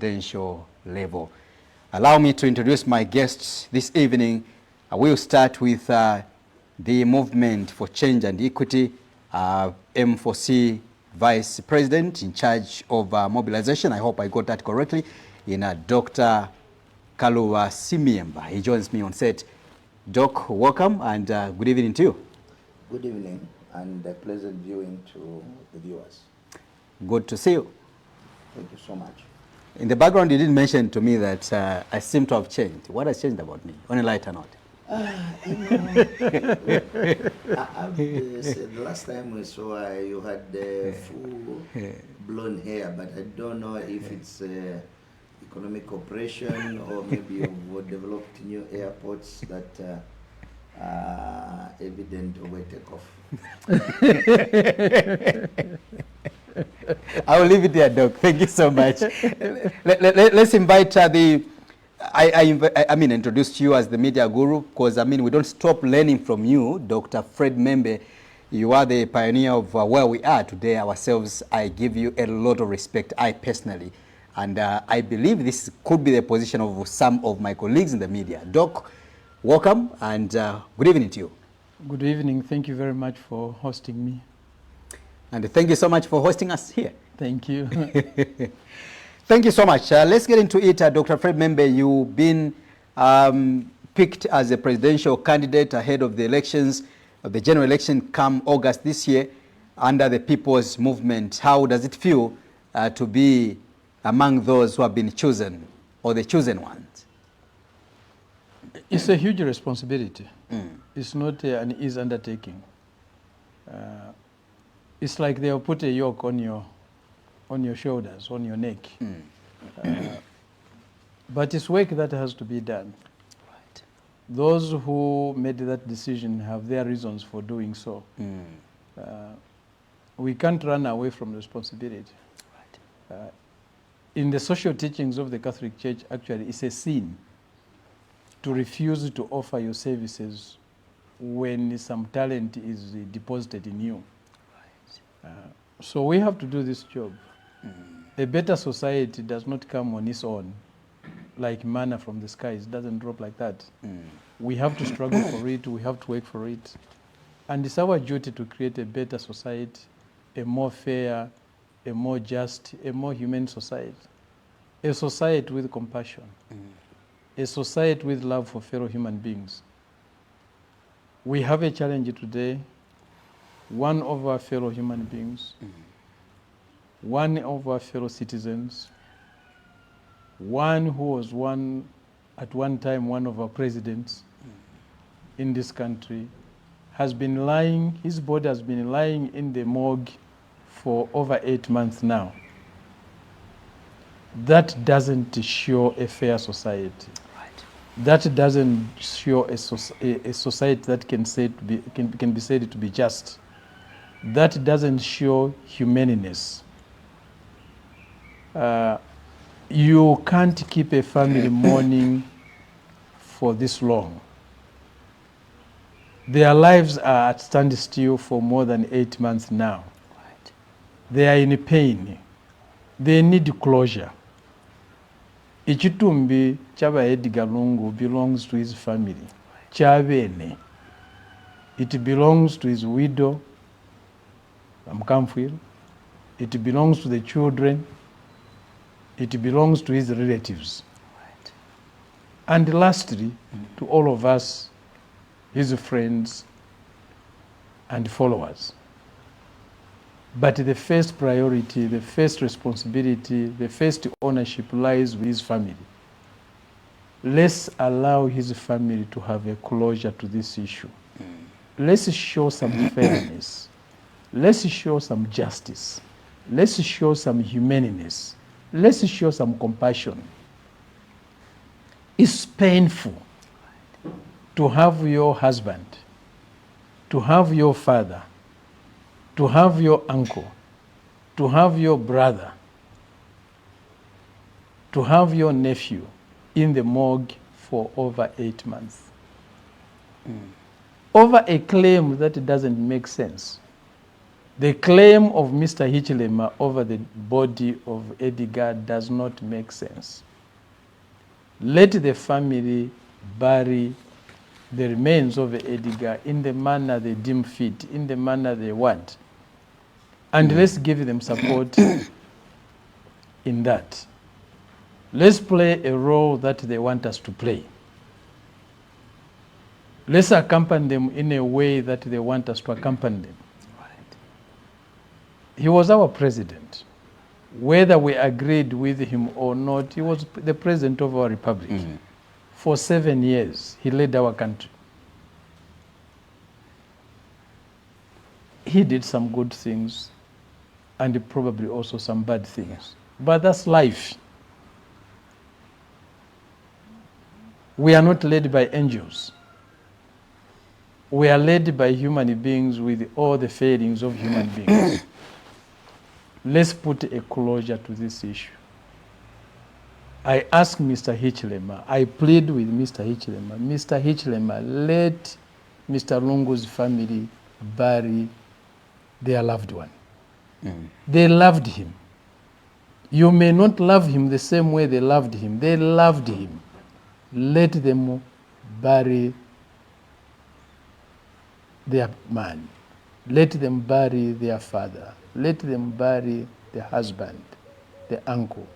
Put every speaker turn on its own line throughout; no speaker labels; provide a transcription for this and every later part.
presidential level. Allow me to introduce my guests this evening. I will start with the Movement for Change and Equity, M4C Vice President in charge of mobilization. I hope I got that correctly. Dr. Kaluwa Simiemba. He joins me on set. Doc, welcome and good evening to you.
Good evening and a pleasant viewing to the viewers.
Good to see you.
Thank you so much.
In the background, you didn't mention to me that I seem to have changed. What has changed about me? On a lighter note.
The last time we saw you had full blown hair, but I don't know if it's economic operation or maybe you've developed new airports that are evident of a takeoff.
I will leave it there, Doc. Thank you so much. Let's invite I introduced you as the media guru because, we don't stop learning from you, Dr. Fred Membe. You are the pioneer of where we are today ourselves. I give you a lot of respect, I personally. And I believe this could be the position of some of my colleagues in the media. Doc, welcome and good evening to you.
Good evening. Thank you very much for hosting me. And
thank you so much for hosting us here.
Thank you.
Thank you so much. Let's get into it. Dr. Fred Membe, you've been picked as a presidential candidate ahead of the elections, the general election come August this year under the People's Movement. How does it feel to be among those who have been chosen or the chosen ones?
It's a huge responsibility. It's not an easy undertaking. It's like they'll put a yoke on your shoulders, on your neck. But it's work that has to be done.
Right.
Those who made that decision have their reasons for doing so. We can't run away from responsibility.
Right.
In the social teachings of the Catholic Church, actually, it's a sin to refuse to offer your services when some talent is deposited in you.
Right.
So we have to do this job. A better society does not come on its own, like manna from the skies. It doesn't drop like that. We have to struggle for it. We have to work for it. And it's our duty to create a better society, a more fair, a more just, a more humane society. A society with compassion. A society with love for fellow human beings. We have a challenge today. One of our fellow human beings, one of our fellow citizens, one who was at one time one of our presidents in this country, has been lying, his body has been lying in the morgue for over 8 months now. That doesn't show a fair society.
Right.
That doesn't show a society that can be said to be just. That doesn't show humaneness. You can't keep a family mourning for this long. Their lives are at standstill for more than 8 months now.
Right.
They are in pain. They need closure. Ichitumbi chaba Edgar Lungu belongs to his family. Chabene. It belongs to his widow, Mkamfwil. It belongs to the children. It belongs to his relatives.
Right.
And lastly, to all of us, his friends and followers. But the first priority, the first responsibility, the first ownership lies with his family. Let's allow his family to have a closure to this issue. Let's show some fairness. Let's show some justice. Let's show some humaneness. Let's show some compassion. It's painful to have your husband, to have your father, to have your uncle, to have your brother, to have your nephew in the morgue for over 8 months. Over a claim that doesn't make sense. The claim of Mr. Hichilema over the body of Edgar does not make sense. Let the family bury the remains of Edgar in the manner they deem fit, in the manner they want. And let's give them support in that. Let's play a role that they want us to play. Let's accompany them in a way that they want us to accompany them. He was our president. Whether we agreed with him or not, he was the president of our republic. For 7 years, he led our country. He did some good things and probably also some bad things. But that's life. We are not led by angels. We are led by human beings with all the failings of human beings. Let's put a closure to this issue. I ask Mr. Hichilema, I plead with Mr. Hichilema, let Mr. Lungu's family bury their loved one. They loved him. You may not love him the same way they loved him. They loved him. Let them bury their man. Let them bury their father. Let them bury the husband, the uncle.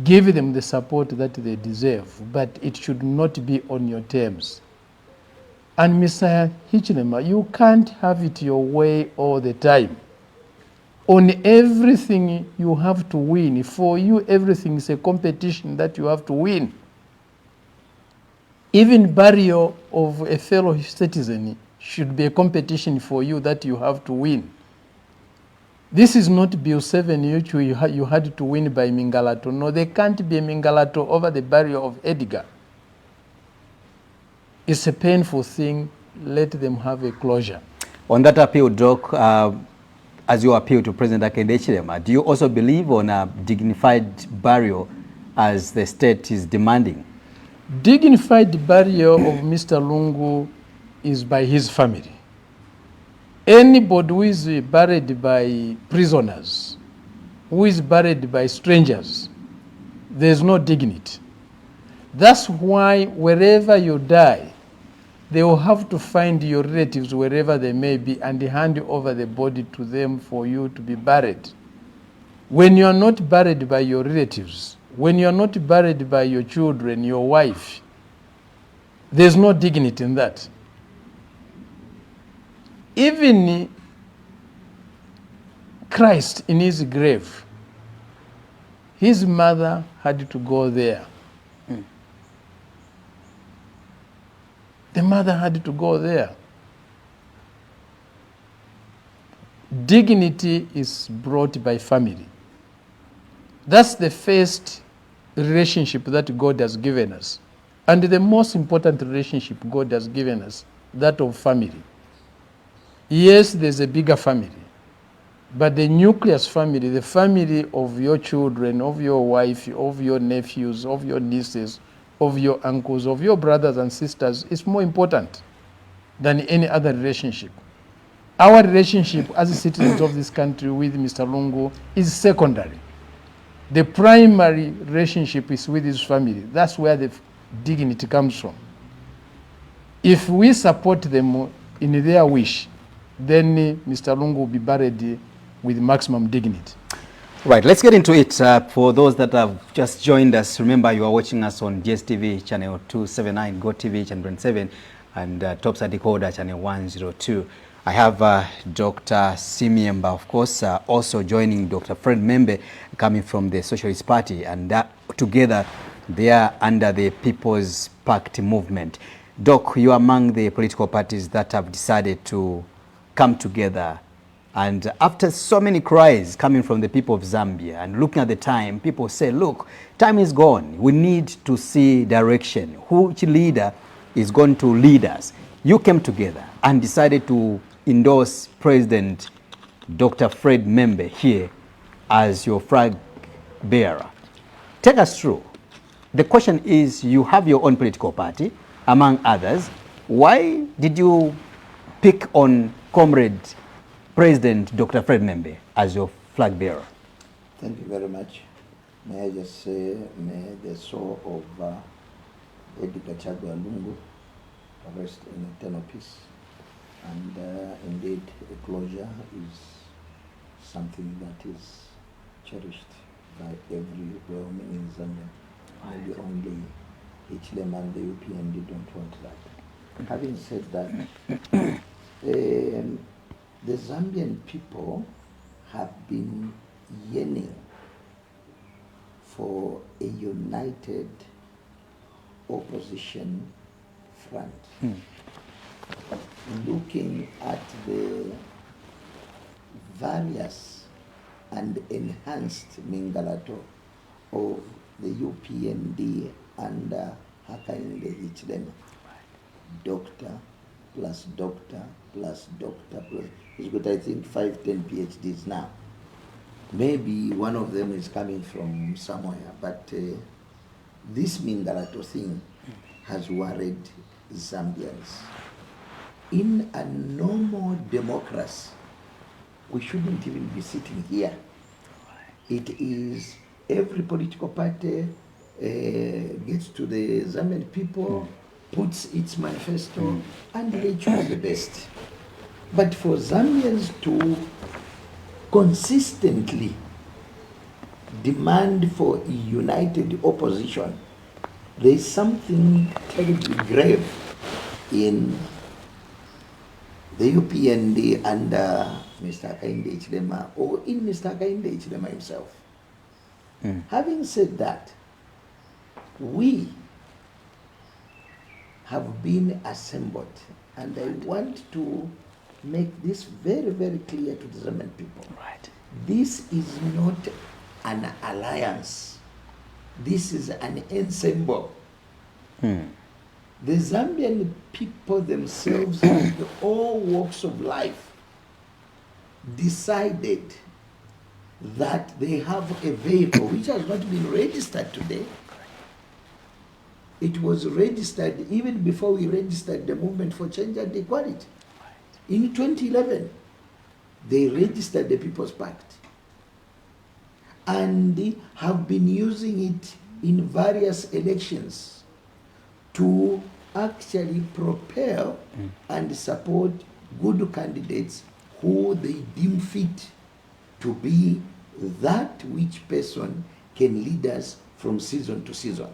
Give them the support that they deserve, but it should not be on your terms. And Mr. Hichilema, you can't have it your way all the time. On everything you have to win. For you, everything is a competition that you have to win. Even burial of a fellow citizen should be a competition for you that you have to win. This is not Bill 7 which you had to win by Mingalato. No, there can't be a Mingalato over the burial of Edgar. It's a painful thing. Let them have a closure. On that appeal, Doc, as you appeal to President Hakainde Hichilema, do you also believe on a dignified burial as the state is demanding? Dignified burial of Mr. Lungu is by his family. Anybody who is buried by prisoners, who is buried by strangers, there's no dignity. That's why wherever you die, they will have to find your relatives wherever they may be and hand over the body to them for you to be buried. When you are not buried by your relatives, when you are not buried by your children, your wife, there's no dignity in that. Even Christ in his grave, his mother had to go there. The mother had to go there. Dignity is brought by family. That's the first relationship that God has given us. And the most important relationship God has given us, that of family. Yes, there's a bigger family. But the nucleus family, the family of your children, of your wife, of your nephews, of your nieces, of your uncles, of your brothers and sisters is more important than any other relationship. Our relationship as citizens of this country with Mr. Lungu is secondary. The primary relationship is with his family. That's where the dignity comes from. If we support them in their wish, then Mr. Lungu will be buried with maximum dignity. Right, let's get into it. For those that have just joined us, remember you are watching us on DSTV channel 279, GoTV channel 7, and Topsa Decoder channel 102. I have Dr. Simiemba, of course, also joining Dr. Fred Membe, coming from the Socialist Party, and together they are under the People's Pact movement. Doc, you are among the political parties that have decided to come together. And after so many cries coming from the people of Zambia and looking at the time, people say, look, time is gone. We need to see direction. Which leader is going to lead us? You came together and decided to endorse President Dr. Fred Membe here as your flag bearer. Take us through. The question is, you have your own political party, among others. Why did you pick on Comrade
President Dr. Fred Nembe as your flag bearer.
Thank you very much. May I just say, may the soul of Edgar Chagwa Lungu rest in eternal peace. And indeed, a closure is something that is cherished by every well-meaning Zambian. Maybe only Hichilema and the UPND don't want that. Having said that, the Zambian people have been yearning for a united opposition front. Looking at the various and enhanced Mingalato of the UPND under Hakainde Hichilema, doctor plus doctor plus doctor plus, he's got I think 5-10 PhDs now. Maybe one of them is coming from somewhere, but this Mingalato thing has worried Zambians. In a normal democracy, we shouldn't even be sitting here. It is every political party gets to the Zambian people, puts its manifesto, and they choose the best. But for Zambians to consistently demand for a united opposition, there is something terribly grave in the UPND under Mr. Hakainde Hichilema, or in Mr. Hakainde Hichilema himself. Having said that, we have been assembled, and I want to make this very, very clear to the Zambian people.
Right.
This is not an alliance. This is an ensemble. The Zambian people themselves, in all walks of life, decided that they have a vehicle which has not been registered today. It was registered even before we registered the Movement for Change and Equality. In 2011, they registered the People's Pact, and they have been using it in various elections to actually propel and support good candidates who they deem fit to be that which person can lead us from season to season.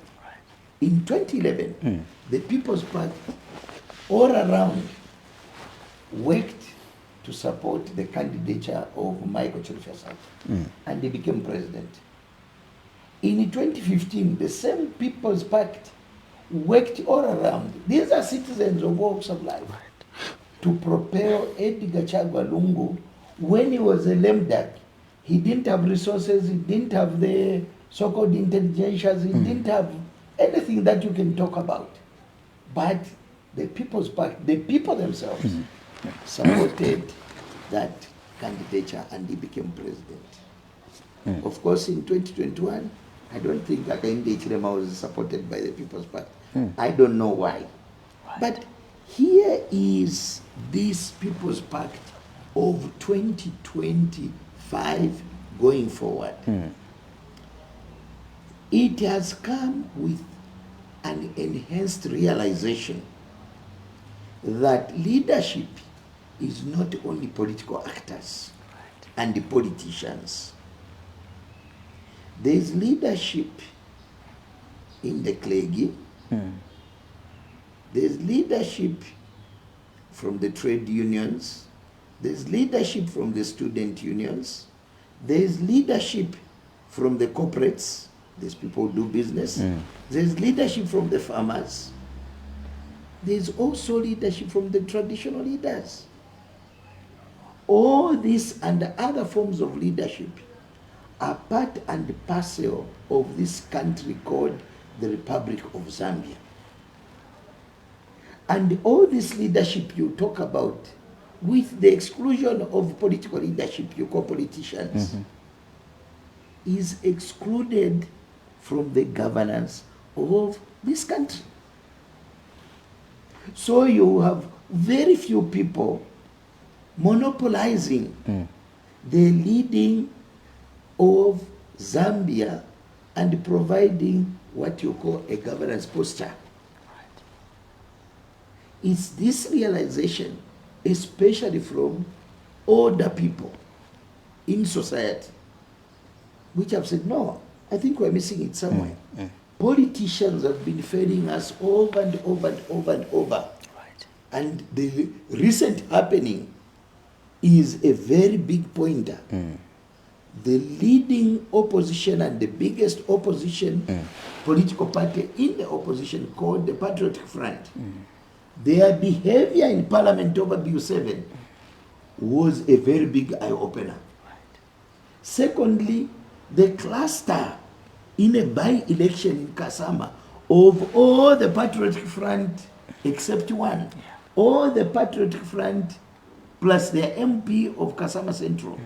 In 2011, the People's Party all around worked to support the candidature of Michael Chilufya, and he became president. In 2015, the same People's Pact worked all around. These are citizens of walks of life to propel Edgar Chagwa Lungu. When he was a lame duck, he didn't have resources, he didn't have the so-called intelligentsias, he didn't have anything that you can talk about. But the People's Pact, the people themselves, supported that candidature, and he became president. Of course, in 2021, I don't think Hakainde Hichilema was supported by the People's Party. I don't know why. But here is this People's Pact of 2025 going forward. It has come with an enhanced realization that leadership is not only political actors and the politicians. There is leadership in the clergy. There's leadership from the trade unions. There's leadership from the student unions. There's leadership from the corporates. These people who do business. There's leadership from the farmers. There's also leadership from the traditional leaders. All these and the other forms of leadership are part and parcel of this country called the Republic of Zambia. And all this leadership you talk about, with the exclusion of political leadership you call politicians, is excluded from the governance of this country. So you have very few people monopolizing the leading of Zambia and providing what you call a governance posture. It's this realization, especially from older people in society, which have said, no, I think we're missing it somewhere. Politicians have been failing us over and over and over and over.
Right.
And the recent happening is a very big pointer. The leading opposition and the biggest opposition political party in the opposition, called the Patriotic Front, their behavior in Parliament over Bill 7 was a very big eye-opener. Secondly, the cluster in a by-election in Kasama of all the Patriotic Front except one, all the Patriotic Front plus the MP of Kasama Central,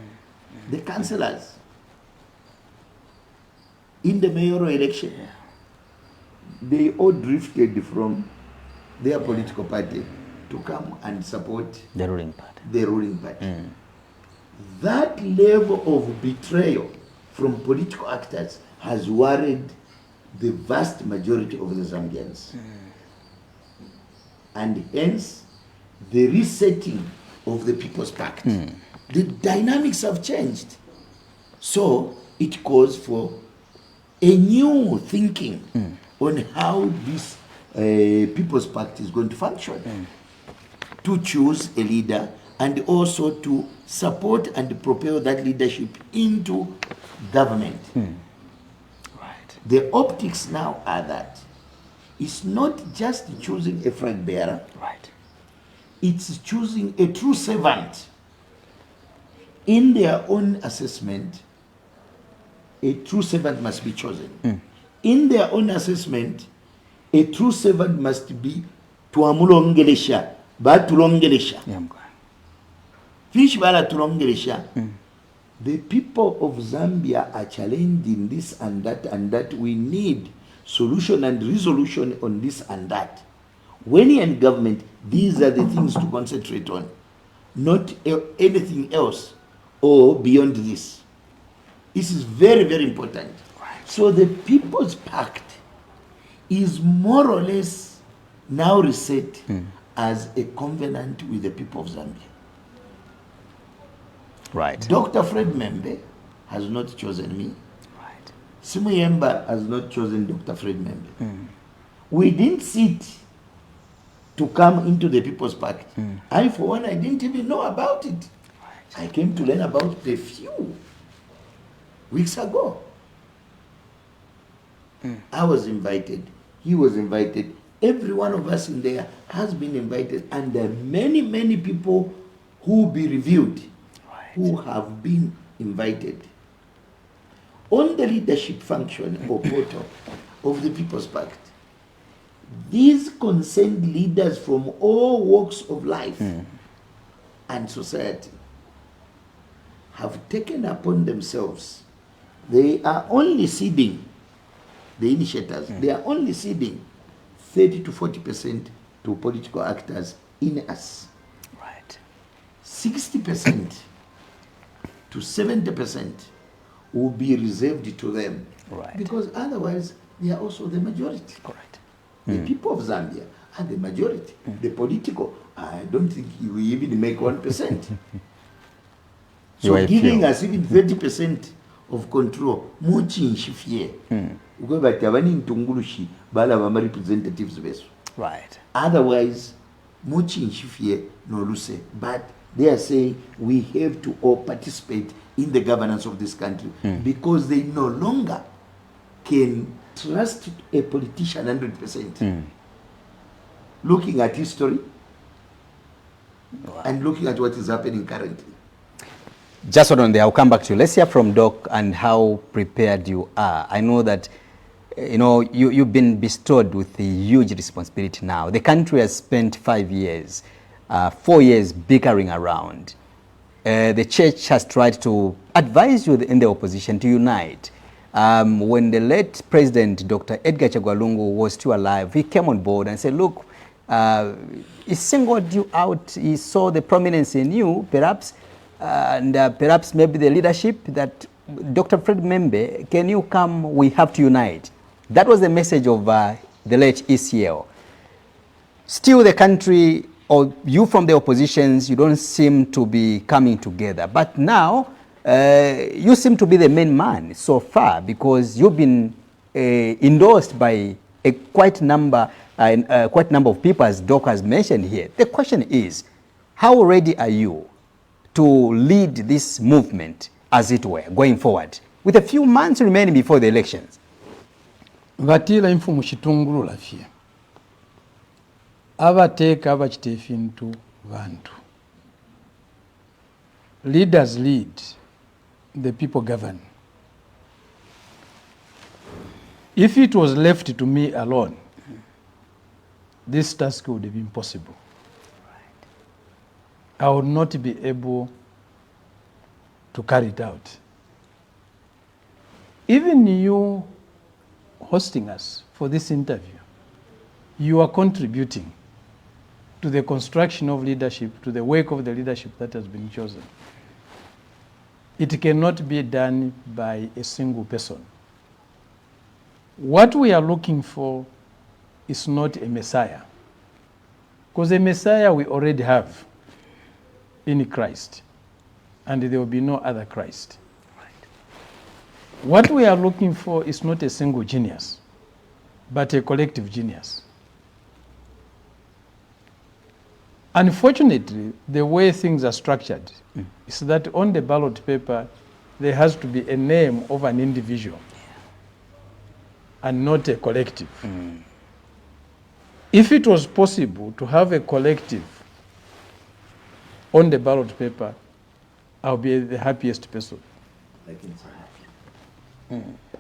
the councillors in the mayoral election, they all drifted from their political party to come and support
The ruling party.
the ruling party. That level of betrayal from political actors has worried the vast majority of the Zambians. And hence, the resetting of the People's Pact. The dynamics have changed. So, it calls for a new thinking on how this People's Pact is going to function. To choose a leader and also to support and propel that leadership into government.
Right.
The optics now are that it's not just choosing a flag bearer,
Right.
it's choosing a true servant. In their own assessment, a true servant must be chosen. In their own assessment, a true servant must be tuamulongelesha, batulongelesha.
Yeah, I'm going.
Fish balatulongelesha. The people of Zambia are challenging this and that we need solution and resolution on this and that. When you're in government, these are the things to concentrate on, not anything else or beyond this. This is very, very important. So the People's Pact is more or less now reset as a covenant with the people of Zambia.
Right.
Dr. Fred Membe has not chosen me.
Right.
Simuyemba has not chosen Dr. Fred Membe. We didn't sit to come into the People's Pact. I, for one, I didn't even know about it. I came to learn about it a few weeks ago. I was invited. He was invited. Every one of us in there has been invited. And there are many, many people who will be reviewed, who have been invited. On the leadership function or portal of the People's Pact, these concerned leaders from all walks of life and society have taken upon themselves. They are only ceding, the initiators, they are only ceding 30 to 40% to political actors in us.
Right.
60% to 70% will be reserved to them.
Right.
Because otherwise, they are also the majority.
Correct.
The people of Zambia are the majority. The political, I don't think you will even make 1%.
You
So
are
giving
few.
us even 30% of control, muchinshifye. Uko bati abani ntungulushi bala bama representatives besu.
Right.
Otherwise, muchinshifye no lose. But they are saying we have to all participate in the governance of this country because they no longer can trust a politician 100%. Looking at history and looking at what is happening currently.
Just on there, I'll come back to you. Let's hear from Doc and how prepared you are. I know that, you've been bestowed with a huge responsibility now. The country has spent 5 years, 4 years bickering around. The church has tried to advise you in the opposition to unite. When the late President, Dr. Edgar Chagwa Lungu, was still alive, he came on board and said, look, he singled you out. He saw the prominence in you, perhaps, and perhaps maybe the leadership that Dr. Fred Membe, can you come? We have to unite. That was the message of the late ECL. Still, the country, or you from the oppositions, you don't seem to be coming together. But now, you seem to be the main man so far, because you've been endorsed by a quite number of people, as Doc has mentioned here. The question is, how ready are you to lead this movement, as it were, going forward, with a few months remaining before the elections?
Vatila infu mushitungulu lafye. Abateka abachitefintu vantu. Leaders lead, the people govern. If it was left to me alone, this task would have been impossible. I would not be able to carry it out. Even you hosting us for this interview, you are contributing to the construction of leadership, to the work of the leadership that has been chosen. It cannot be done by a single person. What we are looking for is not a Messiah, because a Messiah we already have in Christ, and there will be no other Christ. What we are looking for is not a single genius, but a collective genius. Unfortunately, the way things are structured is that on the ballot paper, there has to be a name of an individual and not a collective. If it was possible to have a collective on the ballot paper, I'll be the happiest person.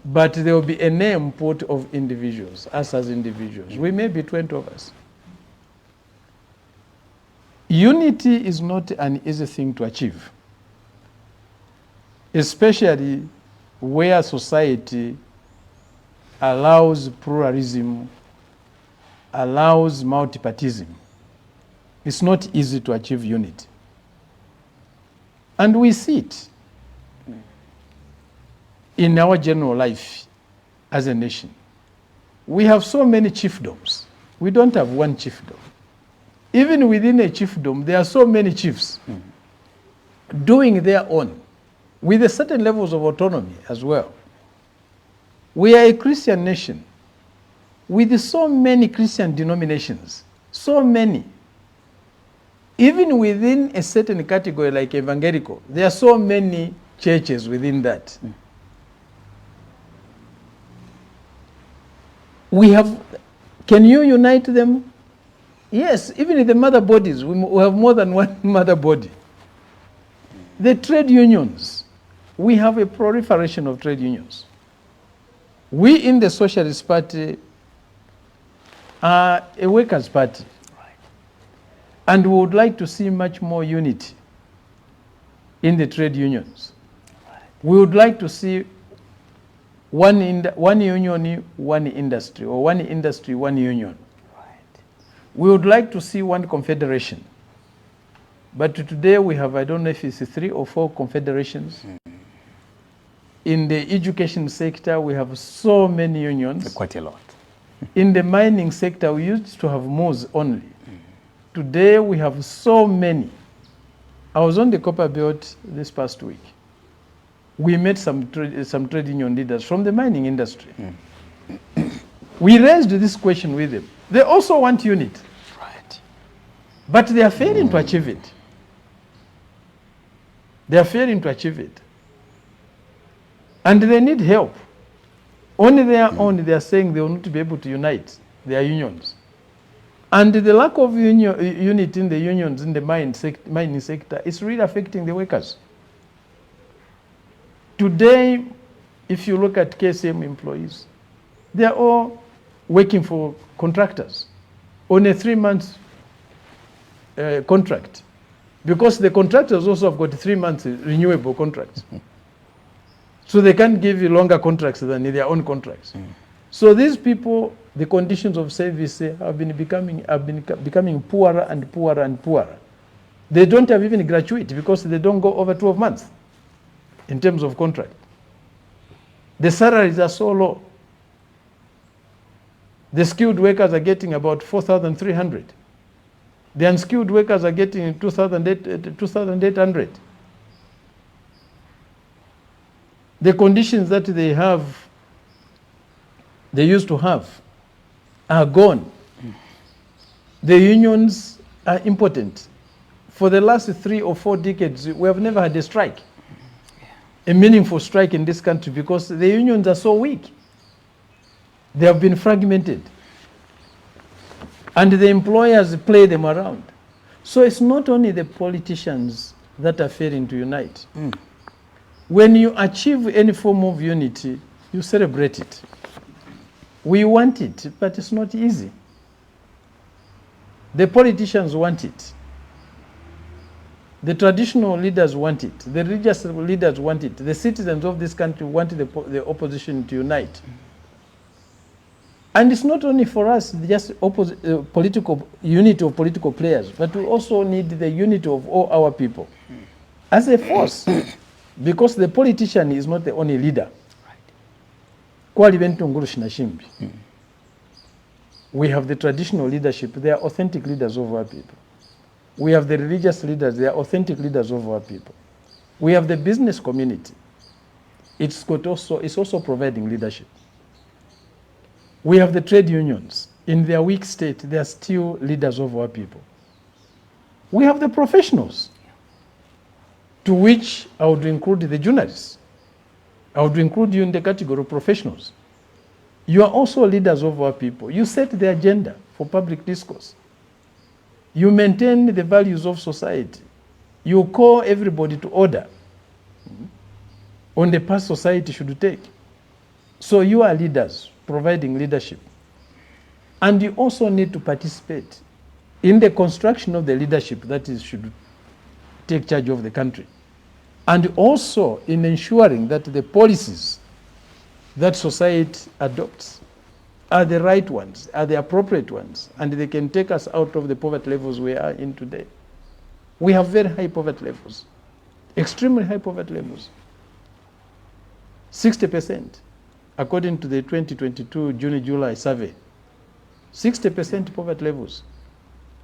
But there will be a name put of individuals, us as individuals. We may be 20 of us. Unity is not an easy thing to achieve, especially where society allows pluralism, allows multipartism. It's not easy to achieve unity. And we see it in our general life as a nation. We have so many chiefdoms. We don't have one chiefdom. Even within a chiefdom, there are so many chiefs doing their own, with a certain levels of autonomy as well. We are a Christian nation with so many Christian denominations, so many. Even within a certain category like evangelical, there are so many churches within that. Can you unite them? Yes, even in the mother bodies, we have more than one mother body. The trade unions, we have a proliferation of trade unions. We in the Socialist Party are a workers' party. And we would like to see much more unity in the trade unions. We would like to see one union, one industry, or one industry, one union. We would like to see one confederation. But today we have, I don't know if it's 3 or 4 confederations. In the education sector, we have so many unions.
Quite a lot.
In the mining sector, we used to have MOS only. Today we have so many. I was on the Copper Belt this past week. We met some trade union leaders from the mining industry. We raised this question with them. They also want unity.
Right.
But they are failing to achieve it. They are failing to achieve it. And they need help. On their own, they are saying they will not be able to unite their unions. And the lack of unity in the unions in the mining sector is really affecting the workers. Today, if you look at KSM employees, they are all working for contractors on a 3-month contract, because the contractors also have got 3 months renewable contracts. So they can't give you longer contracts than their own contracts. So these people the conditions of service have been becoming poorer and poorer and poorer. They don't have even gratuity because they don't go over 12 months in terms of contract. The salaries are so low. The skilled workers are getting about 4,300. The unskilled workers are getting 2,800. The conditions that they used to have, are gone. The unions are impotent. For the last 3 or 4 decades, we have never had a strike, a meaningful strike in this country, because the unions are so weak. They have been fragmented. And the employers play them around. So it's not only the politicians that are failing to unite. When you achieve any form of unity, you celebrate it. We want it, but it's not easy. The politicians want it. The traditional leaders want it. The religious leaders want it. The citizens of this country want the opposition to unite. And it's not only for us, just political unity of political players, but we also need the unity of all our people as a force, because the politician is not the only leader. We have the traditional leadership. They are authentic leaders of our people. We have the religious leaders. They are authentic leaders of our people. We have the business community. It's also providing leadership. We have the trade unions. In their weak state, they are still leaders of our people. We have the professionals, to which I would include the journalists. I would include you in the category of professionals. You are also leaders of our people. You set the agenda for public discourse. You maintain the values of society. You call everybody to order on the path society should take. So you are leaders, providing leadership. And you also need to participate in the construction of the leadership that should take charge of the country. And also in ensuring that the policies that society adopts are the right ones, are the appropriate ones, and they can take us out of the poverty levels we are in today. We have very high poverty levels, extremely high poverty levels. 60%, according to the 2022 June-July survey. 60% poverty levels.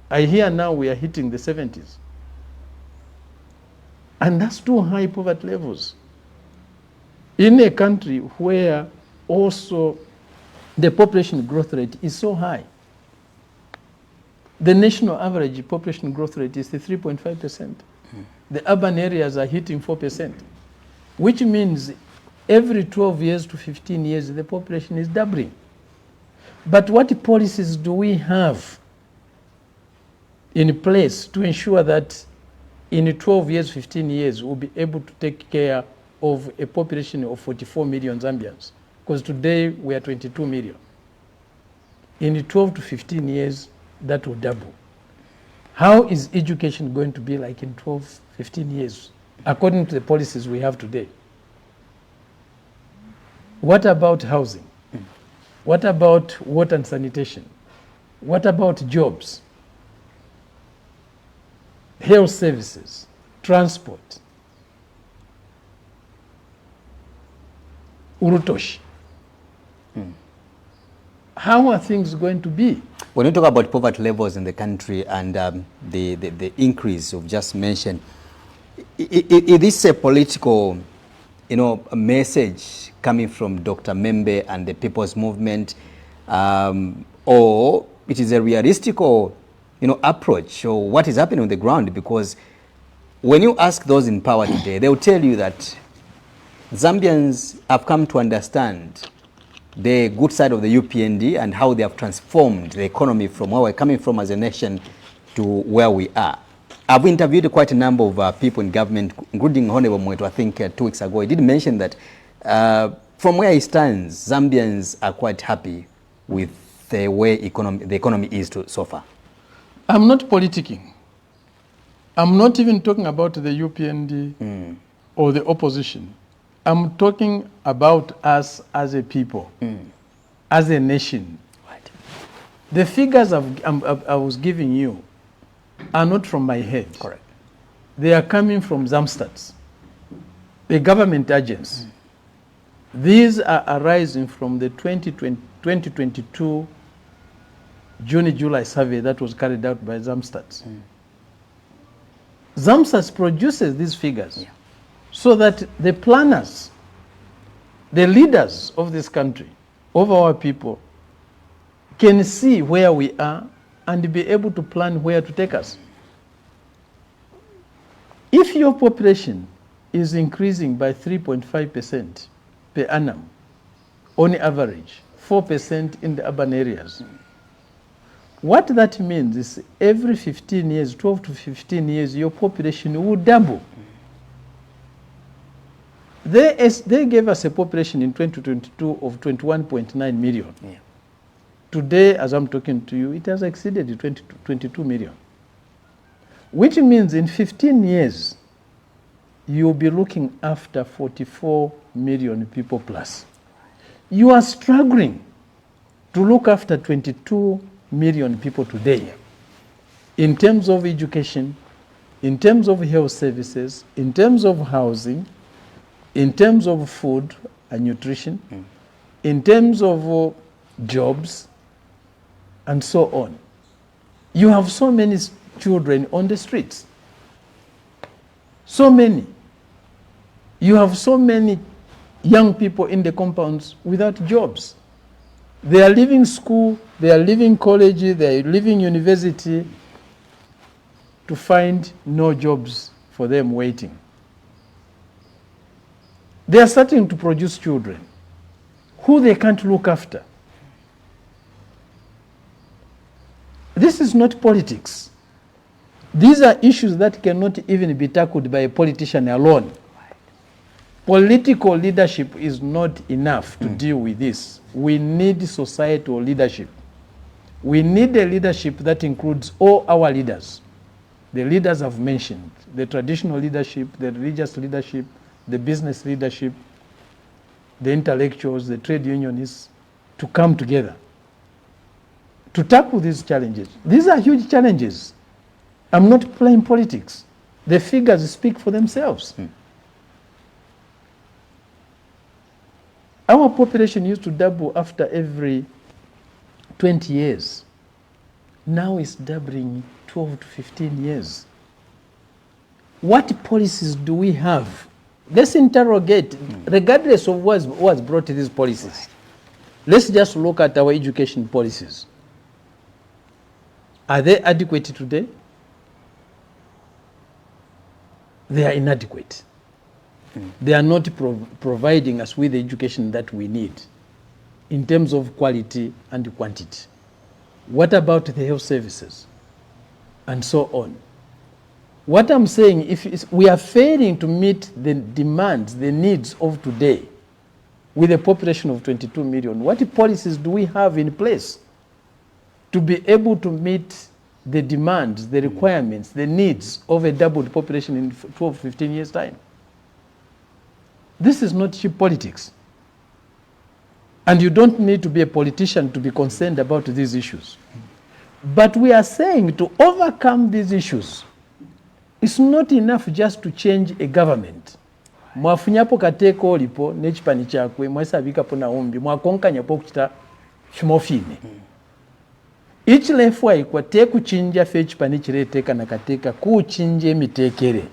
I hear now we are hitting the 70s. And that's too high poverty levels. In a country where also the population growth rate is so high. The national average population growth rate is 3.5%. The urban areas are hitting 4%, which means every 12 years to 15 years, the population is doubling. But what policies do we have in place to ensure that in 12 years, 15 years, we'll be able to take care of a population of 44 million Zambians? Because today we are 22 million. In 12 to 15 years, that will double. How is education going to be like in 12, 15 years, according to the policies we have today? What about housing? What about water and sanitation? What about jobs? Health services, transport, urutoshi. How are things going to be?
When you talk about poverty levels in the country and the increase you've just mentioned, is this a political, a message coming from Dr. Membe and the People's Movement, or it is a realistic approach, or what is happening on the ground? Because when you ask those in power today, they will tell you that Zambians have come to understand the good side of the UPND and how they have transformed the economy from where we're coming from as a nation to where we are. I've interviewed quite a number of people in government, including Honorable Mwetu, I think 2 weeks ago. He did mention that from where he stands, Zambians are quite happy with the way the economy is so far.
I'm not politicking. I'm not even talking about the UPND or the opposition. I'm talking about us as a people, as a nation.
Right.
The figures I was giving you are not from my head.
Correct.
They are coming from Zamstats, the government agency. These are arising from the 2022 June-July survey that was carried out by Zamstats. Zamstats produces these figures so that the planners, the leaders of this country, of our people, can see where we are and be able to plan where to take us. If your population is increasing by 3.5% per annum, on average, 4% in the urban areas, what that means is every 15 years, 12 to 15 years, your population will double. They gave us a population in 2022 of 21.9 million.
Yeah.
Today, as I'm talking to you, it has exceeded 22 million. Which means in 15 years, you'll be looking after 44 million people plus. You are struggling to look after 22 million people today in terms of education, in terms of health services, in terms of housing, in terms of food and nutrition, in terms of jobs, and so on. You have so many children on the streets. So many. You have so many young people in the compounds without jobs. They are leaving school, they are leaving college, they are leaving university to find no jobs for them waiting. They are starting to produce children who they can't look after. This is not politics. These are issues that cannot even be tackled by a politician alone. Political leadership is not enough to deal with this. We need societal leadership. We need a leadership that includes all our leaders. The leaders I've mentioned, the traditional leadership, the religious leadership, the business leadership, the intellectuals, the trade unionists, to come together to tackle these challenges. These are huge challenges. I'm not playing politics. The figures speak for themselves. Our population used to double after every 20 years. Now it's doubling 12 to 15 years. What policies do we have? Let's interrogate, regardless of what's brought these policies. Let's just look at our education policies. Are they adequate today? They are inadequate. They are not providing us with the education that we need in terms of quality and quantity. What about the health services? And so on. What I'm saying, if we are failing to meet the demands, the needs of today, with a population of 22 million, what policies do we have in place to be able to meet the demands, the requirements, the needs of a doubled population in 12, 15 years' time? This is not cheap politics. And you don't need to be a politician to be concerned about these issues. But we are saying to overcome these issues, it's not enough just to change a government. Mwafunyapo kateko olipo n'ekipani kyakwe mwesabikapo na ombi mwakonkanyapo okuchita fimofine. Ichilefu aikwa tekuchinja fe ekipani kireeteka nakateeka kuchinja emitekere.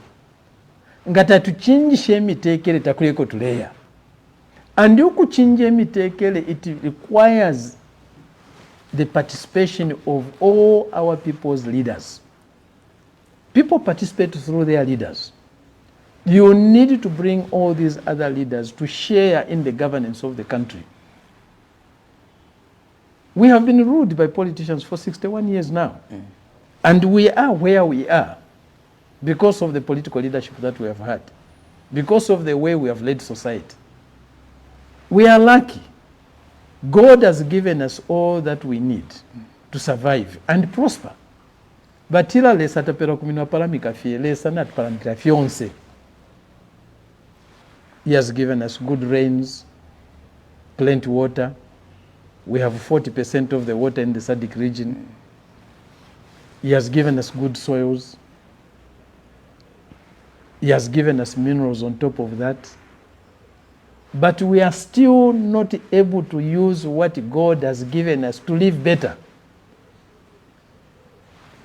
Nga tatuchinjisha emitekere takuleko tuleya. And ukuchinja emitekere, it requires the participation of all our people's leaders. People participate through their leaders. You need to bring all these other leaders to share in the governance of the country. We have been ruled by politicians for 61 years now. And we are where we are because of the political leadership that we have had, because of the way we have led society. We are lucky. God has given us all that we need to survive and prosper. But ila lesa tapera kuminwa palamika fie, lesa nat palamika fionse. He has given us good rains, plenty water, We have 40% of the water in the SADC region. He has given us good soils. He has given us minerals on top of that. But we are still not able to use what God has given us to live better.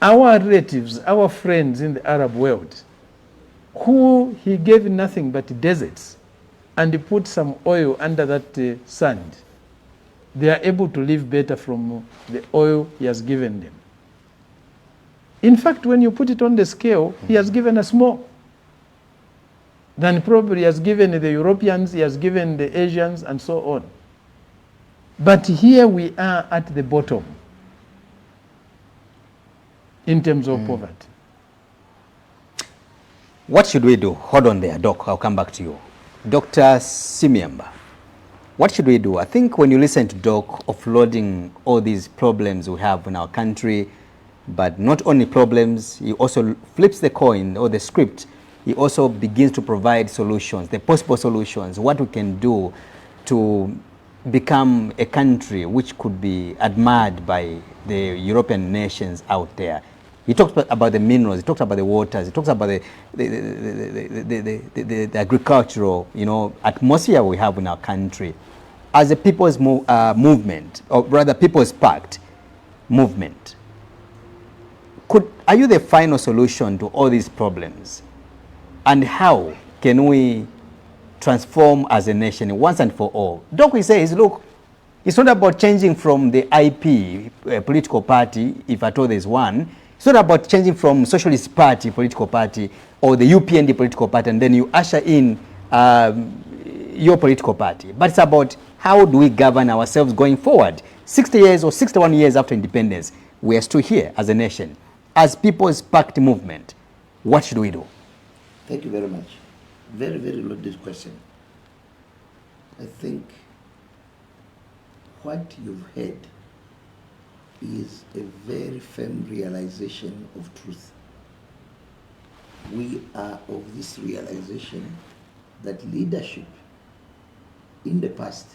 Our relatives, our friends in the Arab world, who he gave nothing but deserts, and he put some oil under that sand, they are able to live better from the oil he has given them. In fact, when you put it on the scale, he has given us more than probably he has given the Europeans, he has given the Asians, and so on. But here we are at the bottom in terms of poverty.
What should we do? Hold on there, Doc. I'll come back to you. Dr. Simiamba, what should we do? I think when you listen to Doc offloading all these problems we have in our country, but not only problems, he also flips the coin or the script. He also begins to provide solutions, the possible solutions, what we can do to become a country which could be admired by the European nations out there. He talks about the minerals, he talks about the waters, he talks about the agricultural, atmosphere we have in our country. As a people's movement, or rather People's Pact movement, are you the final solution to all these problems? And how can we transform as a nation once and for all? Doc says, look, it's not about changing from the IP political party, if at all there's one. It's not about changing from Socialist Party political party or the UPND political party and then you usher in your political party. But it's about how do we govern ourselves going forward. 60 years or 61 years after independence, we are still here as a nation. As People's Pact movement, what should we do?
Thank you very much. Very, very loaded question. I think what you've heard is a very firm realization of truth. We are of this realization that leadership in the past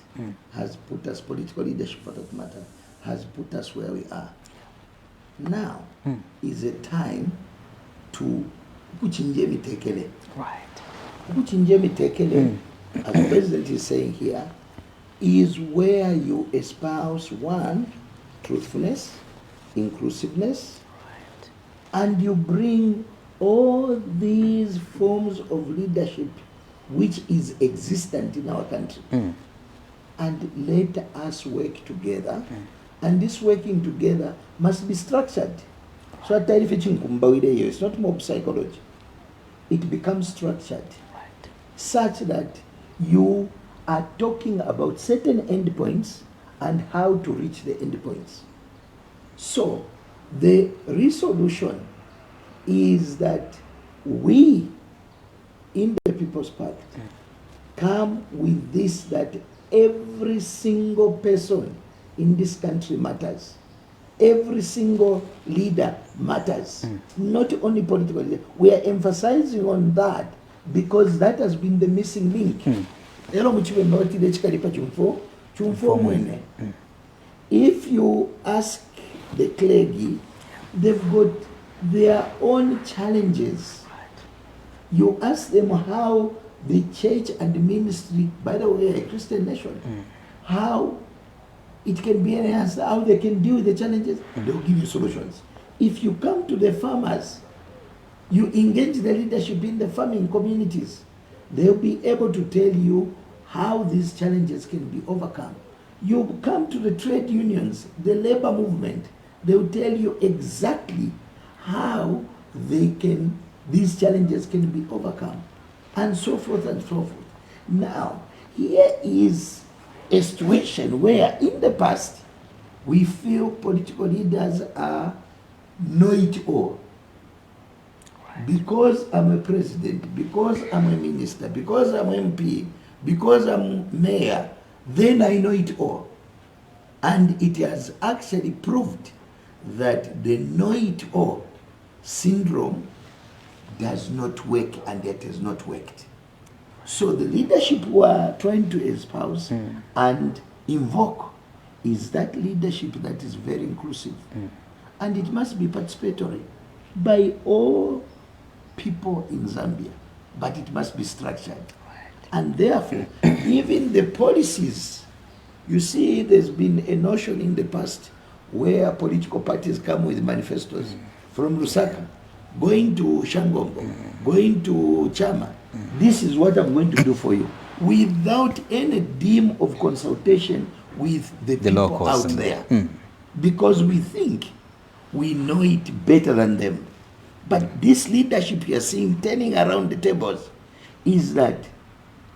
has put us, political leadership for that matter, has put us where we are. Now is a time to kuchinjemi tekele.
Right.
Kuchinjemi tekele, as the president is saying here, is where you espouse one, truthfulness, inclusiveness,
Right.
and you bring all these forms of leadership which is existent in our country. And let us work together. And this working together must be structured. So it's not mob psychology. It becomes structured,
Right.
such that you are talking about certain endpoints and how to reach the endpoints. So the resolution is that we in the People's Pact come with this, that every single person in this country matters. Every single leader matters. Not only political leader. We are emphasizing on that because that has been the missing link. If you ask the clergy, they've got their own challenges. You ask them how the church and the ministry, by the way, a Christian nation, how it can be enhanced, how they can deal with the challenges, they'll give you solutions. If you come to the farmers, you engage the leadership in the farming communities, they'll be able to tell you how these challenges can be overcome. You come to the trade unions, the labor movement, they'll tell you exactly how these challenges can be overcome, and so forth and so forth. Now, here is a situation where in the past, we feel political leaders are know-it-all. Because I'm a president, because I'm a minister, because I'm MP, because I'm mayor, then I know it all. And it has actually proved that the know-it-all syndrome does not work, and it has not worked. So the leadership we are trying to espouse and invoke is that leadership that is very inclusive. And it must be participatory by all people in Zambia, but it must be structured. And therefore, even the policies, you see, there's been a notion in the past where political parties come with manifestos from Lusaka, going to Shangombo, going to Chama. This is what I'm going to do for you, without any dim of consultation with the people
locals
out there. Because we think we know it better than them. But this leadership you are seeing turning around the tables is that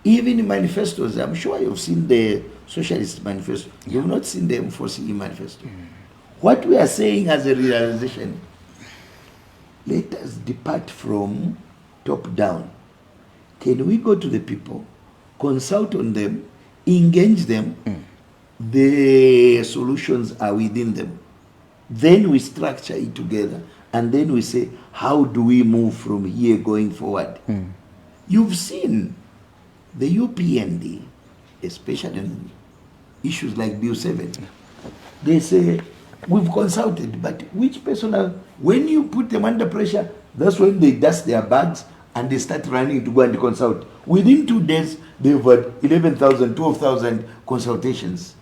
even in manifestos, I'm sure you've seen the Socialist Manifesto, you've not seen the M4CE Manifesto. What we are saying as a realization, let us depart from top down. Can we go to the people, consult on them, engage them? The solutions are within them. Then we structure it together, and then we say, how do we move from here going forward? You've seen the UPND, especially in issues like Bill 7, they say, we've consulted, but which personnel, when you put them under pressure, that's when they dust their bags and they start running to go and consult. Within 2 days, they've had 11,000, 12,000 consultations.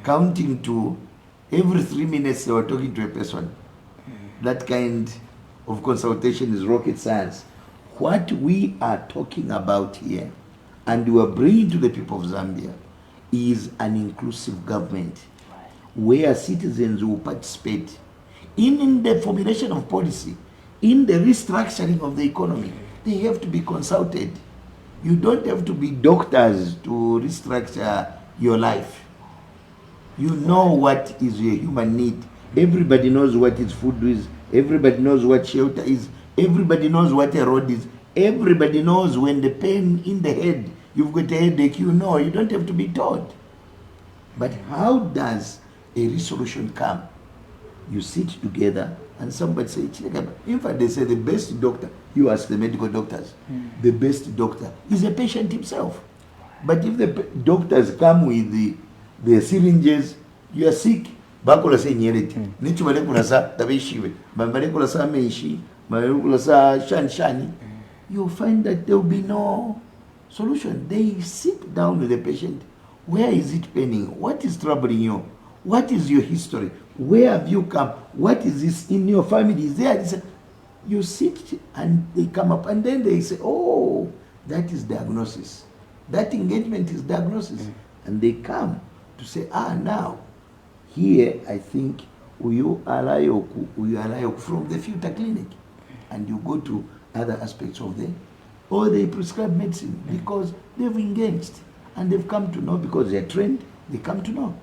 Counting to every 3 minutes they were talking to a person. That kind of consultation is rocket science. What we are talking about here, and we are bringing to the people of Zambia, is an inclusive government where citizens will participate in the formulation of policy, in the restructuring of the economy. They have to be consulted. You don't have to be doctors to restructure your life. You know what is your human need. Everybody knows what is food is. Everybody knows what shelter is. Everybody knows what a road is. Everybody knows when the pain in the head, you've got a headache, you know, you don't have to be told. But how does a resolution come? You sit together and somebody say, in fact they say the best doctor, you ask the medical doctors, the best doctor is a patient himself. But if the doctors come with the syringes, you are sick, bakola say nyereti nicho balekula sa tabishiwe balekula sa meishi balekula sa shani, you find that there will be no solution. They sit down with the patient. Where is it paining? What is troubling you? What is your history? Where have you come? What is this in your family? Is there? You sit and they come up and then they say, oh, that is diagnosis. That engagement is diagnosis. And they come to say, now, here I think Uyu Alayoku from the Future Clinic. And you go to other aspects of them. Or they prescribe medicine because they've engaged and they've come to know, because they're trained, they come to know.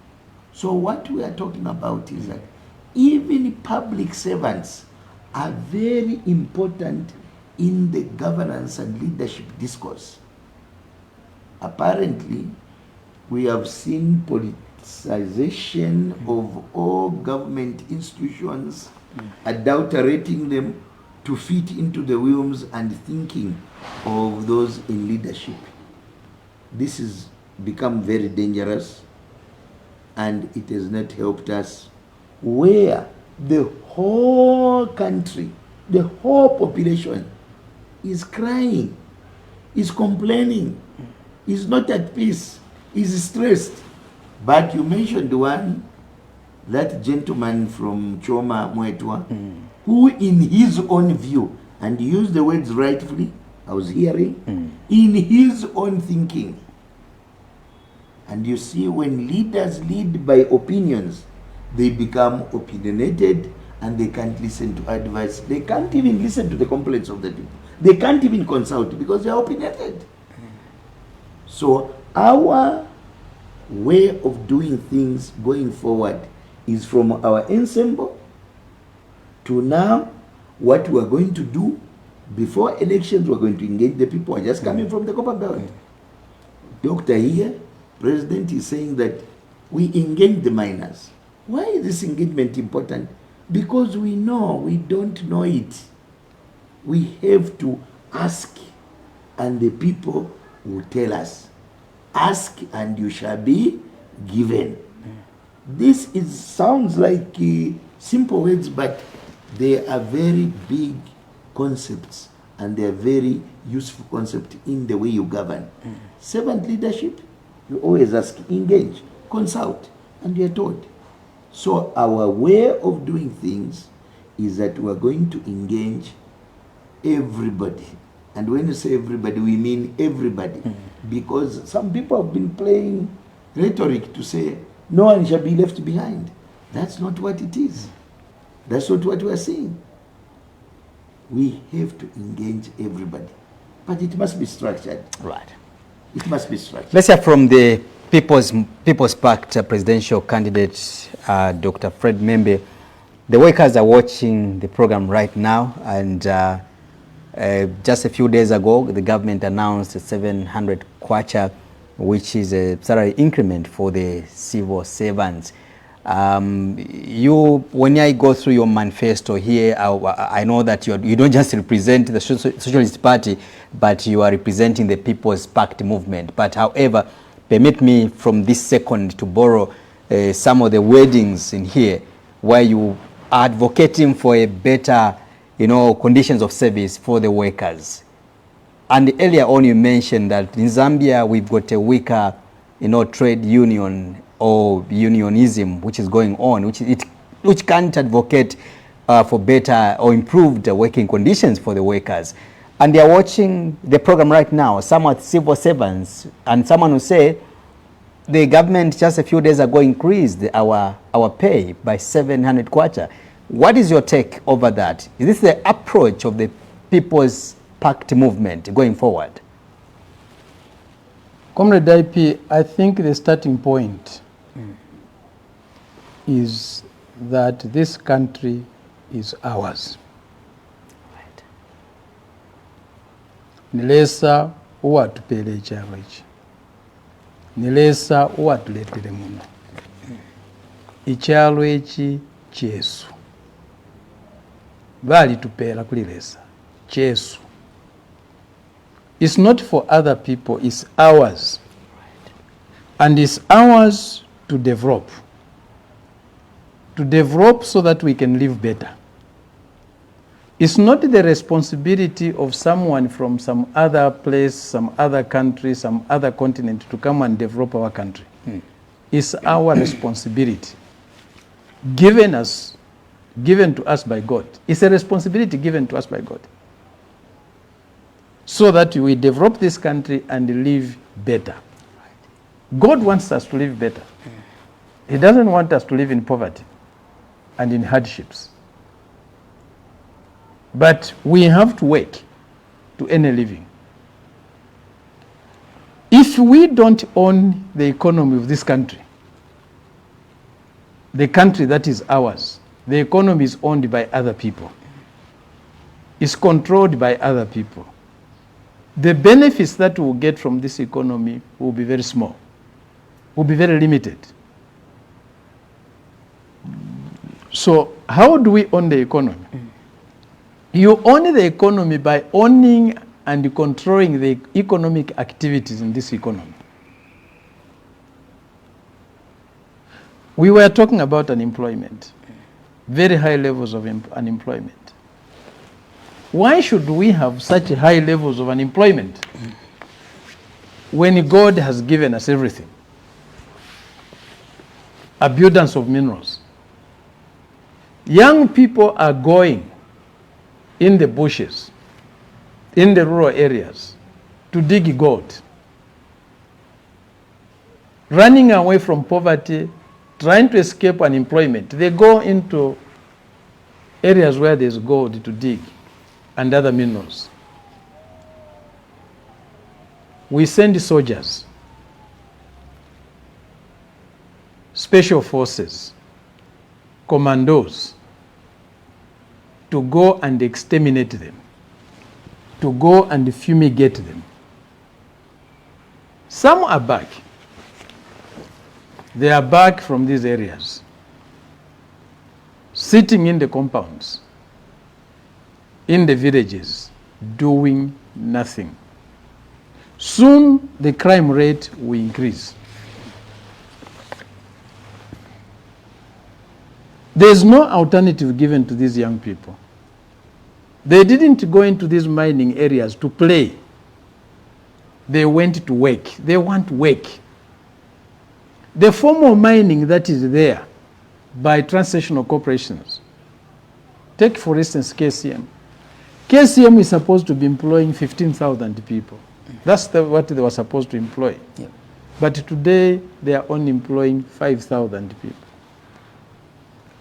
So what we are talking about is that even public servants are very important in the governance and leadership discourse. Apparently, we have seen politicization of all government institutions, adulterating them to fit into the whims and thinking of those in leadership. This has become very dangerous, and it has not helped us, where the whole country, the whole population is crying, is complaining, is not at peace, is stressed. But you mentioned one, that gentleman from Choma Mwetwa, who in his own view, and he used the words rightfully, I was hearing, in his own thinking. And you see, when leaders lead by opinions, they become opinionated and they can't listen to advice. They can't even listen to the complaints of the people. They can't even consult because they are opinionated. So our way of doing things going forward is from our ensemble to now what we are going to do. Before elections, we're going to engage the people who are just coming from the Copper Belt. Doctor here, President is saying that we engage the miners. Why is this engagement important? Because we know we don't know it. We have to ask, and the people will tell us. Ask and you shall be given. This sounds like simple words, but they are very big concepts, and they are very useful concepts in the way you govern. Servant leadership, you always ask, engage, consult, and you're told. So our way of doing things is that we're going to engage everybody. And when you say everybody, we mean everybody. Because some people have been playing rhetoric to say, no one shall be left behind. That's not what it is. That's not what we're saying. We have to engage everybody. But it must be structured.
Right.
It must be structured.
Let's hear from the People's Pact presidential candidate, Dr. Fred Membe. The workers are watching the program right now, and just a few days ago, the government announced 700 kwacha, which is a salary increment for the civil servants. When I go through your manifesto here, I know that you don't just represent the Socialist Party, but you are representing the People's Pact movement. But however, permit me from this second to borrow some of the wordings in here where you are advocating for a better, conditions of service for the workers. And earlier on you mentioned that in Zambia we've got a weaker, trade union or unionism which is going on, which can't advocate for better or improved working conditions for the workers. And they are watching the program right now. Some are civil servants, and someone will say the government just a few days ago increased our pay by 700 kwacha. What is your take over that? Is this the approach of the People's Pact movement going forward?
Comrade IP, I think the starting point is that this country is ours.
Right.
Nilesa uwatupele ekyalo eki. Nilesa uwatuletere muno. Ekyalo eki kyesu. Balitupera kulilesa. Kyesu. It's not for other people, it's ours. And it's ours to develop. To develop so that we can live better. It's not the responsibility of someone from some other place, some other country, some other continent to come and develop our country. It's our responsibility. Given to us by God. It's a responsibility given to us by God. So that we develop this country and live better. God wants us to live better. He doesn't want us to live in poverty and in hardships. But we have to work to earn a living. If we don't own the economy of this country, the country that is ours, the economy is owned by other people. It's controlled by other people. The benefits that we'll get from this economy will be very small, will be very limited. So how do we own the economy? You own the economy by owning and controlling the economic activities in this economy. We were talking about unemployment, very high levels of unemployment. Why should we have such high levels of unemployment when God has given us everything? Abundance of minerals. Young people are going in the bushes, in the rural areas, to dig gold. Running away from poverty, trying to escape unemployment. They go into areas where there's gold to dig and other minerals. We send soldiers, special forces, commandos, to go and exterminate them, to go and fumigate them. Some are back. They are back from these areas, sitting in the compounds, in the villages, doing nothing. Soon the crime rate will increase. There's no alternative given to these young people. They didn't go into these mining areas to play. They went to work. They want work. The form of mining that is there by transnational corporations, take for instance KCM. KCM is supposed to be employing 15,000 people. That's what they were supposed to employ.
Yep.
But today they are only employing 5,000 people.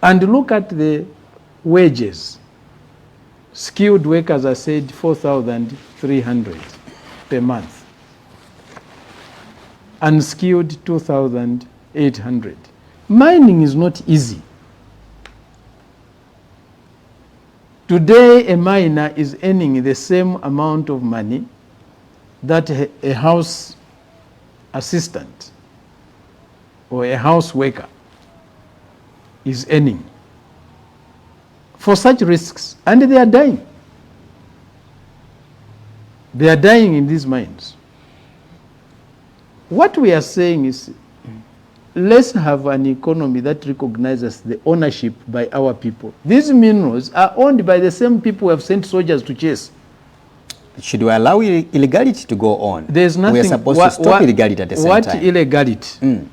And look at the wages. Skilled workers are said 4,300 per month. Unskilled 2,800. Mining is not easy. Today, a miner is earning the same amount of money that a house assistant or a house worker is earning for such risks, and they are dying. They are dying in these mines. What we are saying is, let's have an economy that recognizes the ownership by our people. These minerals are owned by the same people who have sent soldiers to chase.
Should we allow illegality to go on?
There's nothing.
We are supposed to stop illegality at the same time.
What illegality?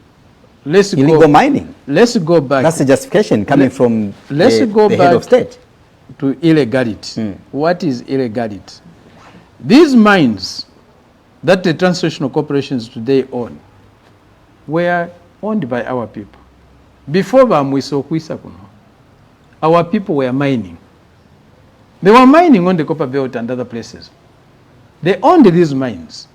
Illegal mining.
Let's go back.
That's the justification coming from the head of state.
To illegality. What is illegality? These mines that the transnational corporations today own were owned by our people. Before our people were mining. They were mining on the Copper Belt and other places. They owned these mines.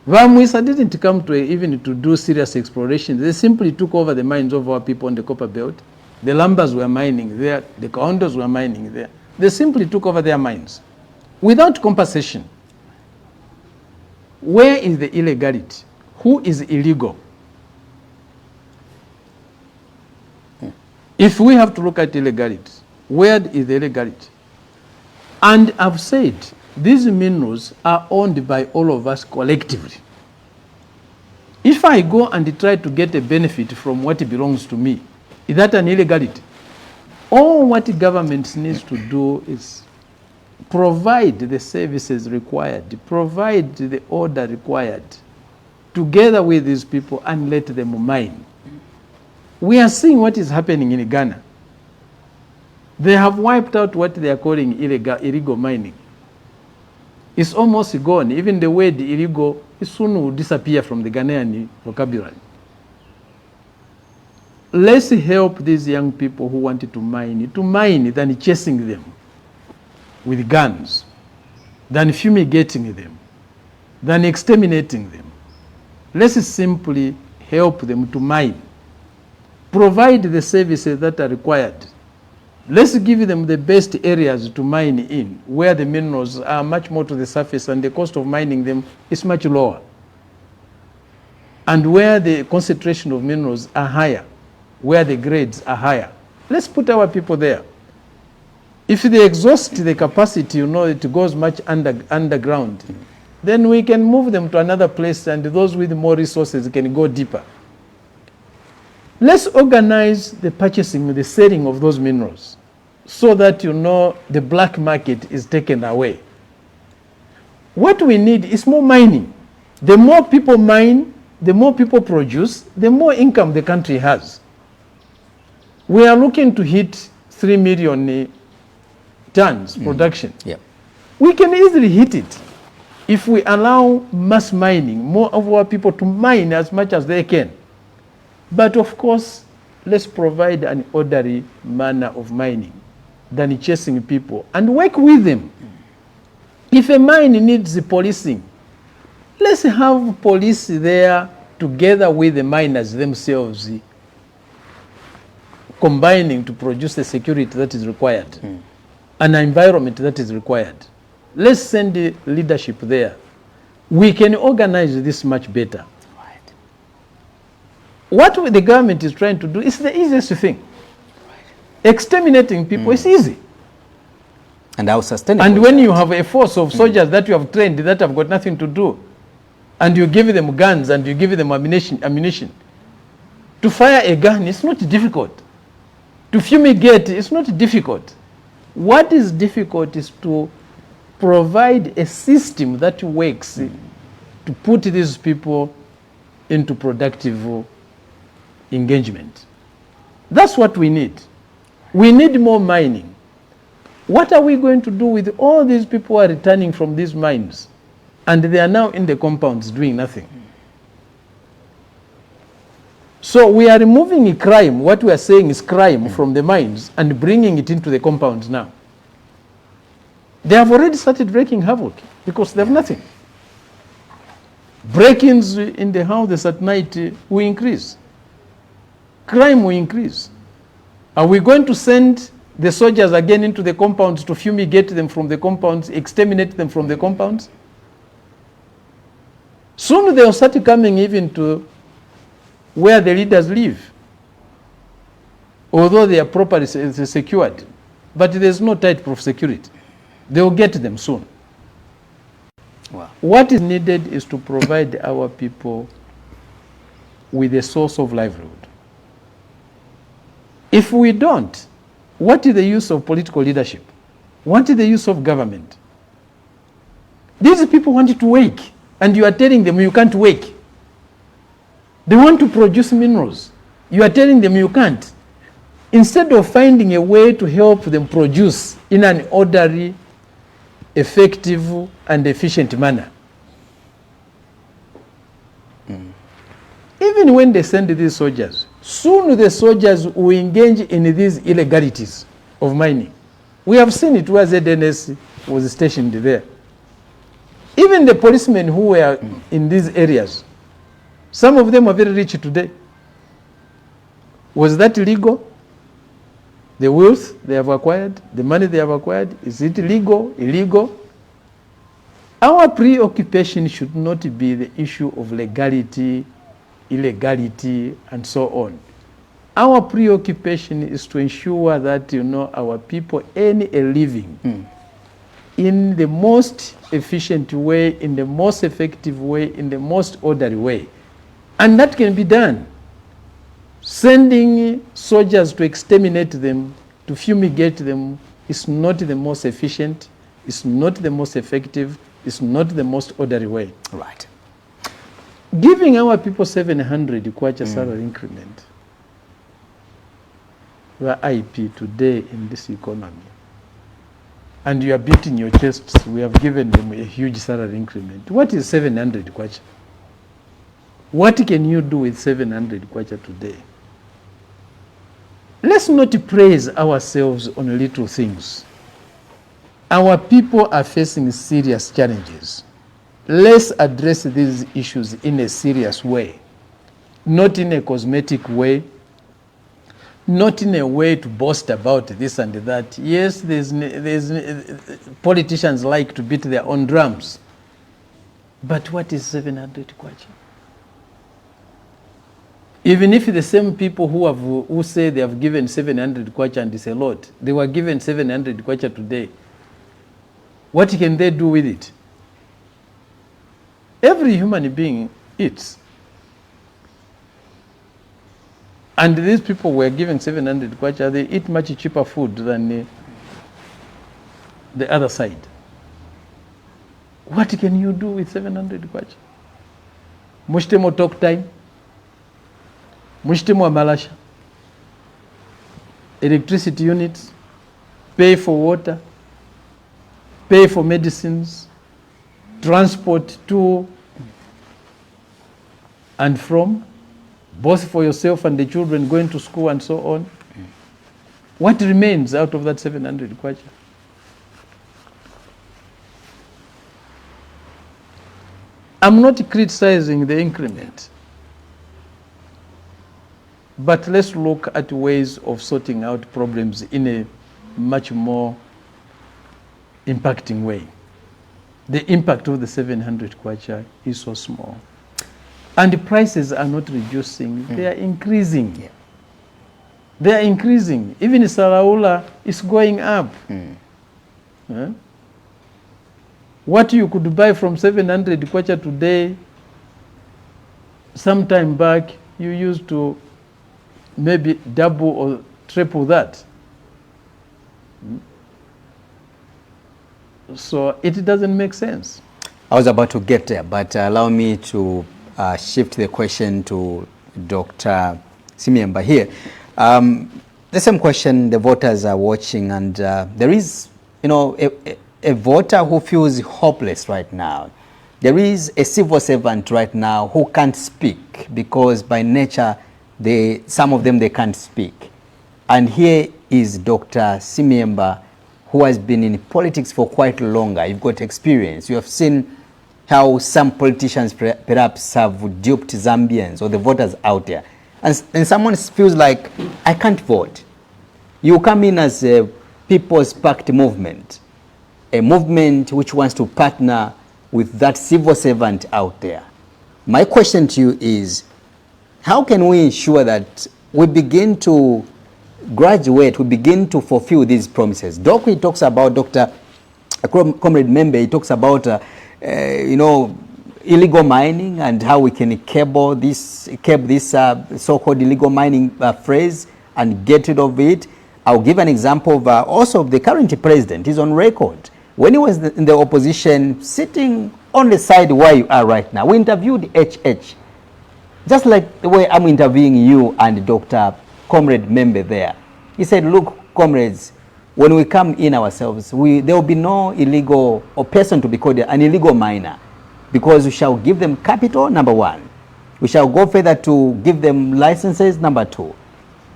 Vamwisa didn't come to even to do serious exploration. They simply took over the mines of our people on the Copper Belt. The Lambas were mining there. The Kaondos were mining there. They simply took over their mines without compensation. Where is the illegality? Who is illegal? If we have to look at illegality, where is the illegality? And I've said, these minerals are owned by all of us collectively. If I go and try to get a benefit from what belongs to me, is that an illegality? All what government needs to do is provide the services required, provide the order required, together with these people, and let them mine. We are seeing what is happening in Ghana. They have wiped out what they are calling illegal mining. It's almost gone. Even the word illegal soon will disappear from the Ghanaian vocabulary. Let's help these young people who wanted to mine than chasing them with guns, than fumigating them, than exterminating them. Let's simply help them to mine. Provide the services that are required. Let's give them the best areas to mine in, where the minerals are much more to the surface and the cost of mining them is much lower. And where the concentration of minerals are higher, where the grades are higher. Let's put our people there. If they exhaust the capacity, it goes much underground, then we can move them to another place, and those with more resources can go deeper. Let's organize the purchasing, the selling of those minerals so that the black market is taken away. What we need is more mining. The more people mine, the more people produce, the more income the country has. We are looking to hit 3 million tons production.
Yep.
We can easily hit it if we allow mass mining, more of our people to mine as much as they can. But of course, let's provide an orderly manner of mining than chasing people, and work with them. If a mine needs policing, let's have police there together with the miners themselves, combining to produce the security that is required, an environment that is required. Let's send the leadership there. We can organize this much better. What the government is trying to do is the easiest thing. Exterminating people is easy.
And how sustainable.
And when you have a force of soldiers that you have trained that have got nothing to do, and you give them guns and you give them ammunition, to fire a gun is not difficult. To fumigate is not difficult. What is difficult is to provide a system that works to put these people into productive engagement. That's what we need. We need more mining. What are we going to do with all these people who are returning from these mines and they are now in the compounds doing nothing? So we are removing crime. What we are saying is crime from the mines and bringing it into the compounds now. They have already started breaking havoc because they have nothing. Break-ins in the houses at night will increase. Crime will increase. Are we going to send the soldiers again into the compounds to fumigate them from the compounds, exterminate them from the compounds? Soon they'll start coming even to where the leaders live, although they are properly secured. But there's no type of security. They'll get them soon.
Wow.
What is needed is to provide our people with a source of livelihood. If we don't, what is the use of political leadership? What is the use of government? These people want to work, and you are telling them you can't work. They want to produce minerals. You are telling them you can't. Instead of finding a way to help them produce in an orderly, effective, and efficient manner. Even when they send these soldiers, soon the soldiers will engage in these illegalities of mining. We have seen it where ZNS was stationed there. Even the policemen who were in these areas, some of them are very rich today. Was that legal? The wealth they have acquired, the money they have acquired, is it legal, illegal? Our preoccupation should not be the issue of legality, illegality, and so on. Our preoccupation is to ensure that, our people earn a living in the most efficient way, in the most effective way, in the most orderly way. And that can be done. Sending soldiers to exterminate them, to fumigate them, is not the most efficient, is not the most effective, is not the most orderly way.
Right.
Giving our people 700 kwacha salary increment were IP today in this economy, and you are beating your chests, we have given them a huge salary increment. What is 700 kwacha? What can you do with 700 kwacha today? Let's not praise ourselves on little things. Our people are facing serious challenges. Let's address these issues in a serious way, not in a cosmetic way, not in a way to boast about this and that. Yes, politicians like to beat their own drums. But what is 700 kwacha? Even if the same people who say they have given 700 kwacha and it's a lot, they were given 700 kwacha today, what can they do with it? Every human being eats. And these people were given 700 kwacha, they eat much cheaper food than the other side. What can you do with 700 kwacha? Mushtemo talk time. Mushtemo amalasha. Electricity units. Pay for water. Pay for medicines. Transport to and from, both for yourself and the children going to school and so on. What remains out of that 700 kwacha? I'm not criticizing the increment, but let's look at ways of sorting out problems in a much more impacting way. The impact of the 700 kwacha is so small. And the prices are not reducing, they are increasing.
Yeah.
They are increasing. Even Saraula is going up. What you could buy from 700 kwacha today, sometime back, you used to maybe double or triple that. So it doesn't make sense.
I was about to get there, but allow me to shift the question to Dr. Simiemba here. The same question the voters are watching, and there is, you know, a voter who feels hopeless right now. There is a civil servant right now who can't speak because by nature, some of them, they can't speak. And here is Dr. Simiemba, who has been in politics for quite longer. You've got experience. You have seen how some politicians perhaps have duped Zambians or the voters out there. And someone feels like, I can't vote. You come in as a People's Pact movement, a movement which wants to partner with that civil servant out there. My question to you is, how can we ensure that we begin to graduate, we begin to fulfill these promises? He talks about, Dr. Comrade Membe, he talks about, you know, illegal mining and how we can curb this so-called illegal mining phrase and get rid of it. I'll give an example of also of the current president. He's on record. When he was in the opposition, sitting on the side where you are right now, we interviewed HH. Just like the way I'm interviewing you and Dr. Comrade Membe there. He said, look, comrades, when we come in ourselves, there will be no illegal or person to be called an illegal miner, because we shall give them capital, number one. We shall go further to give them licenses, number two.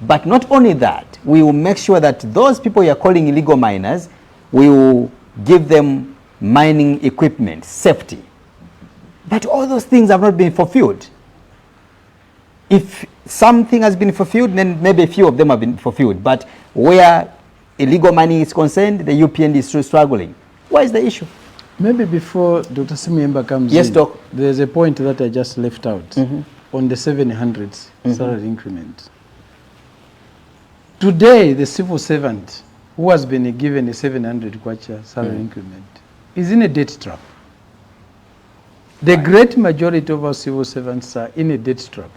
But not only that, we will make sure that those people you are calling illegal miners, we will give them mining equipment, safety. But all those things have not been fulfilled. If something has been fulfilled, then maybe a few of them have been fulfilled. But where illegal mining is concerned, the UPND is still struggling. What is the issue?
Maybe before Dr. Simiemba comes
yes,
in,
Doc.
There's a point that I just left out on the 700s salary increment. Today, the civil servant who has been given a 700 kwacha salary increment is in a debt trap. The great majority of our civil servants are in a debt trap.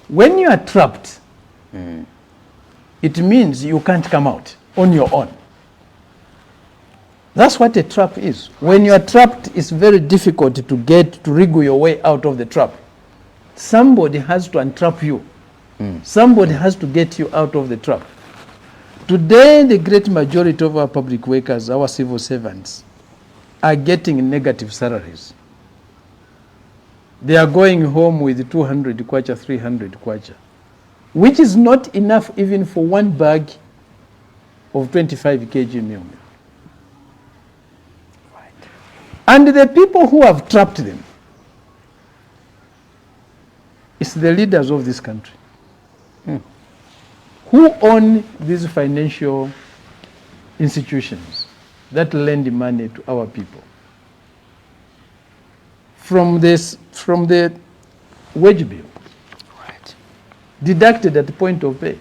When you are trapped, it means you can't come out on your own. That's what a trap is. When you are trapped, it's very difficult to wriggle your way out of the trap. Somebody has to untrap you. Somebody has to get you out of the trap. Today, the great majority of our public workers, our civil servants, are getting negative salaries. They are going home with 200 kwacha, 300 kwacha, which is not enough even for one bag of 25 kg meal. Right. And the people who have trapped them, it's the leaders of this country who own these financial institutions that lend money to our people. From the wage bill,
right,
deducted at the point of pay,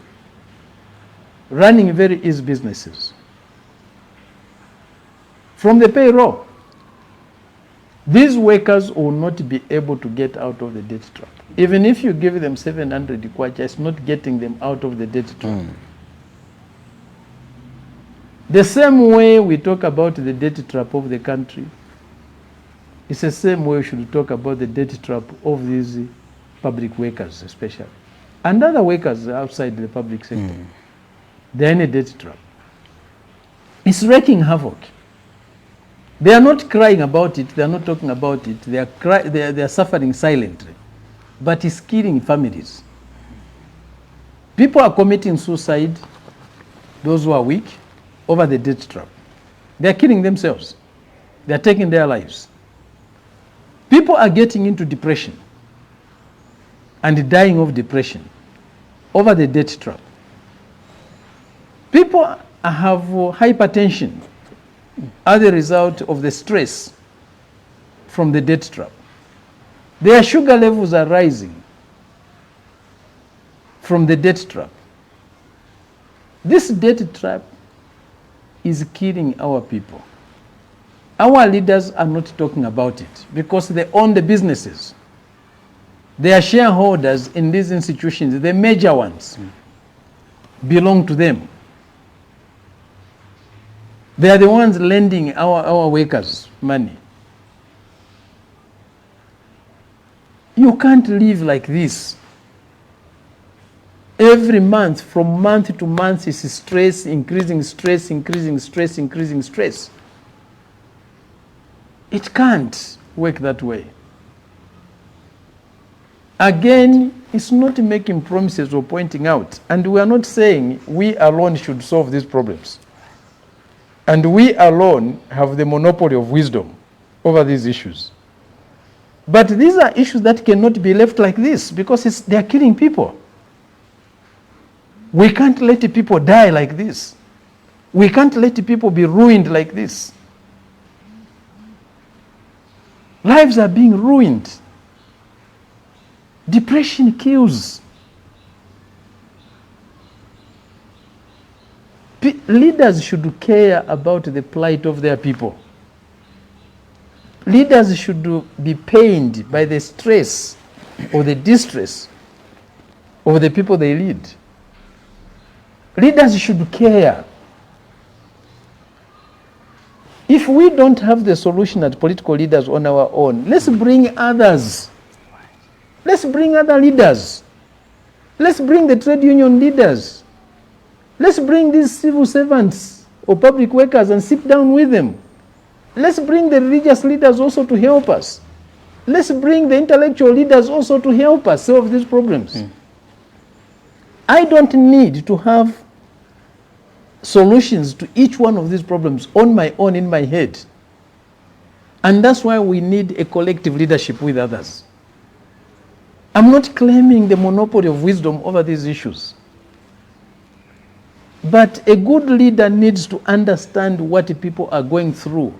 running very easy businesses. From the payroll, these workers will not be able to get out of the debt trap. Even if you give them 700 kwacha, it's not getting them out of the debt trap. The same way we talk about the debt trap of the country, it's the same way we should talk about the debt trap of these public workers especially. And other workers outside the public sector. They're in a debt trap. It's wreaking havoc. They are not crying about it, they are not talking about it, they are suffering silently. But it's killing families. People are committing suicide, those who are weak, over the debt trap. They are killing themselves. They are taking their lives. People are getting into depression and dying of depression over the debt trap. People have hypertension as a result of the stress from the debt trap. Their sugar levels are rising from the debt trap. This debt trap is killing our people. Our leaders are not talking about it because they own the businesses. They are shareholders in these institutions, the major ones. belong to them. They are the ones lending our workers money. You can't live like this. Every month, from month to month, is stress, increasing stress, increasing stress, increasing stress. It can't work that way. Again, it's not making promises or pointing out. And we are not saying we alone should solve these problems. And we alone have the monopoly of wisdom over these issues. But these are issues that cannot be left like this because they are killing people. We can't let people die like this. We can't let people be ruined like this. Lives are being ruined. Depression kills. Leaders should care about the plight of their people. Leaders should be pained by the stress or the distress of the people they lead. Leaders should care. If we don't have the solution as political leaders on our own, let's bring others. Let's bring other leaders. Let's bring the trade union leaders. Let's bring these civil servants or public workers and sit down with them. Let's bring the religious leaders also to help us. Let's bring the intellectual leaders also to help us solve these problems. I don't need to have solutions to each one of these problems on my own in my head. And that's why we need a collective leadership with others. I'm not claiming the monopoly of wisdom over these issues. But a good leader needs to understand what people are going through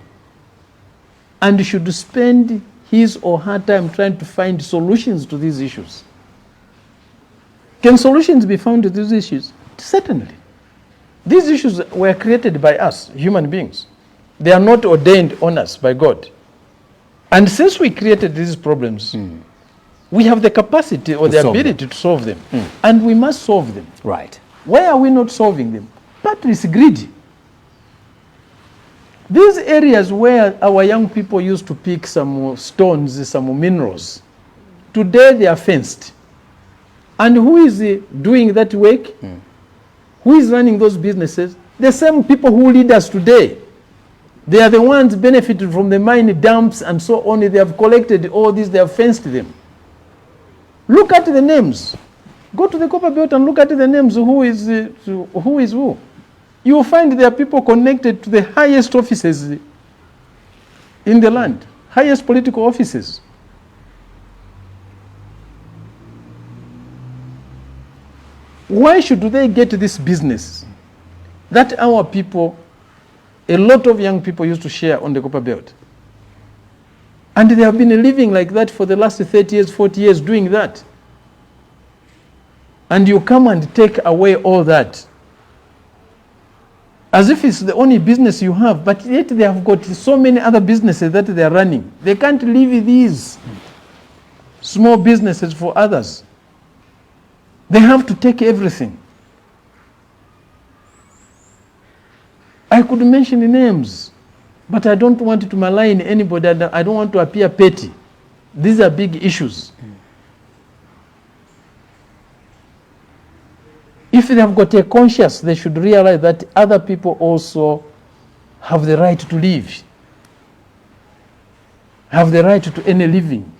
and should spend his or her time trying to find solutions to these issues. Can solutions be found to these issues? Certainly. These issues were created by us, human beings. They are not ordained on us by God. And since we created these problems, we have the capacity or the ability to solve them. And we must solve them.
Right.
Why are we not solving them? Partly it's greedy. These areas where our young people used to pick some stones, some minerals, today they are fenced. And who is doing that work? Who is running those businesses? The same people who lead us today. They are the ones benefited from the mine dumps and so on. They have collected all this, they have fenced them. Look at the names. Go to the copper belt and look at the names. Who is who? You will find there are people connected to the highest offices in the land, highest political offices. Why should they get this business that our people, a lot of young people used to share on the copper belt? And they have been living like that for the last 30 years, 40 years doing that. And you come and take away all that. As if it's the only business you have, but yet they have got so many other businesses that they are running. They can't leave these small businesses for others. They have to take everything. I could mention names, but I don't want to malign anybody. I don't want to appear petty. These are big issues. If they have got a conscience, they should realize that other people also have the right to live, have the right to earn a living.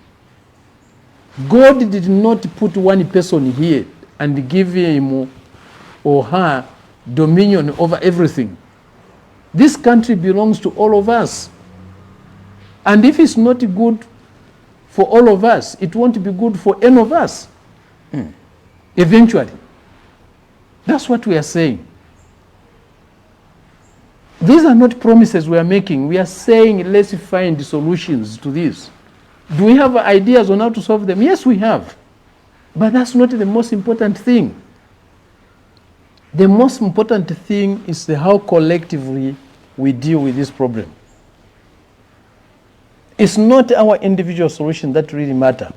God did not put one person here and give him or her dominion over everything. This country belongs to all of us. And if it's not good for all of us, it won't be good for any of us. Eventually. That's what we are saying. These are not promises we are making. We are saying let's find solutions to this. Do we have ideas on how to solve them? Yes, we have. But that's not the most important thing. The most important thing is how collectively we deal with this problem. It's not our individual solution that really matter.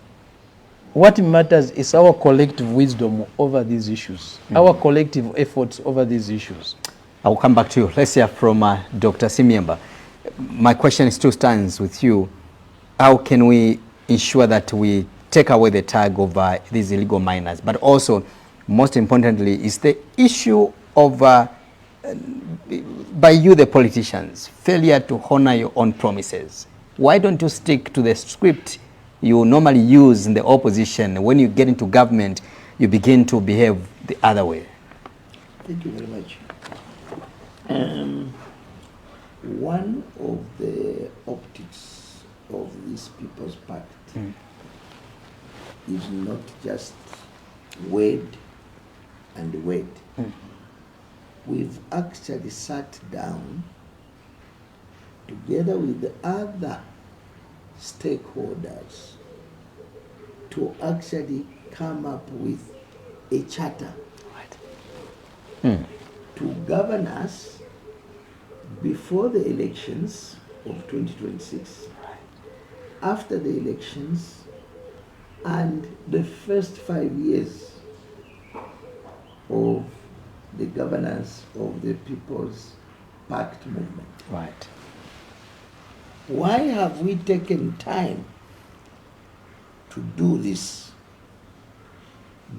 What matters is our collective wisdom over these issues, our collective efforts over these issues.
I will come back to you. Let's hear from Dr. Simiemba. My question still stands with you. How can we ensure that we take away the tag of these illegal miners? But also, most importantly, is the issue of, by you, the politicians, failure to honor your own promises. Why don't you stick to the script you normally use in the opposition? When you get into government, you begin to behave the other way.
Thank you very much. One of the optics of this People's Pact is not just word and word. We've actually sat down together with the other stakeholders to actually come up with a charter to govern us before the elections of 2026, after the elections, and the first 5 years of the governance of the People's Pact movement.
Right.
Why have we taken time to do this?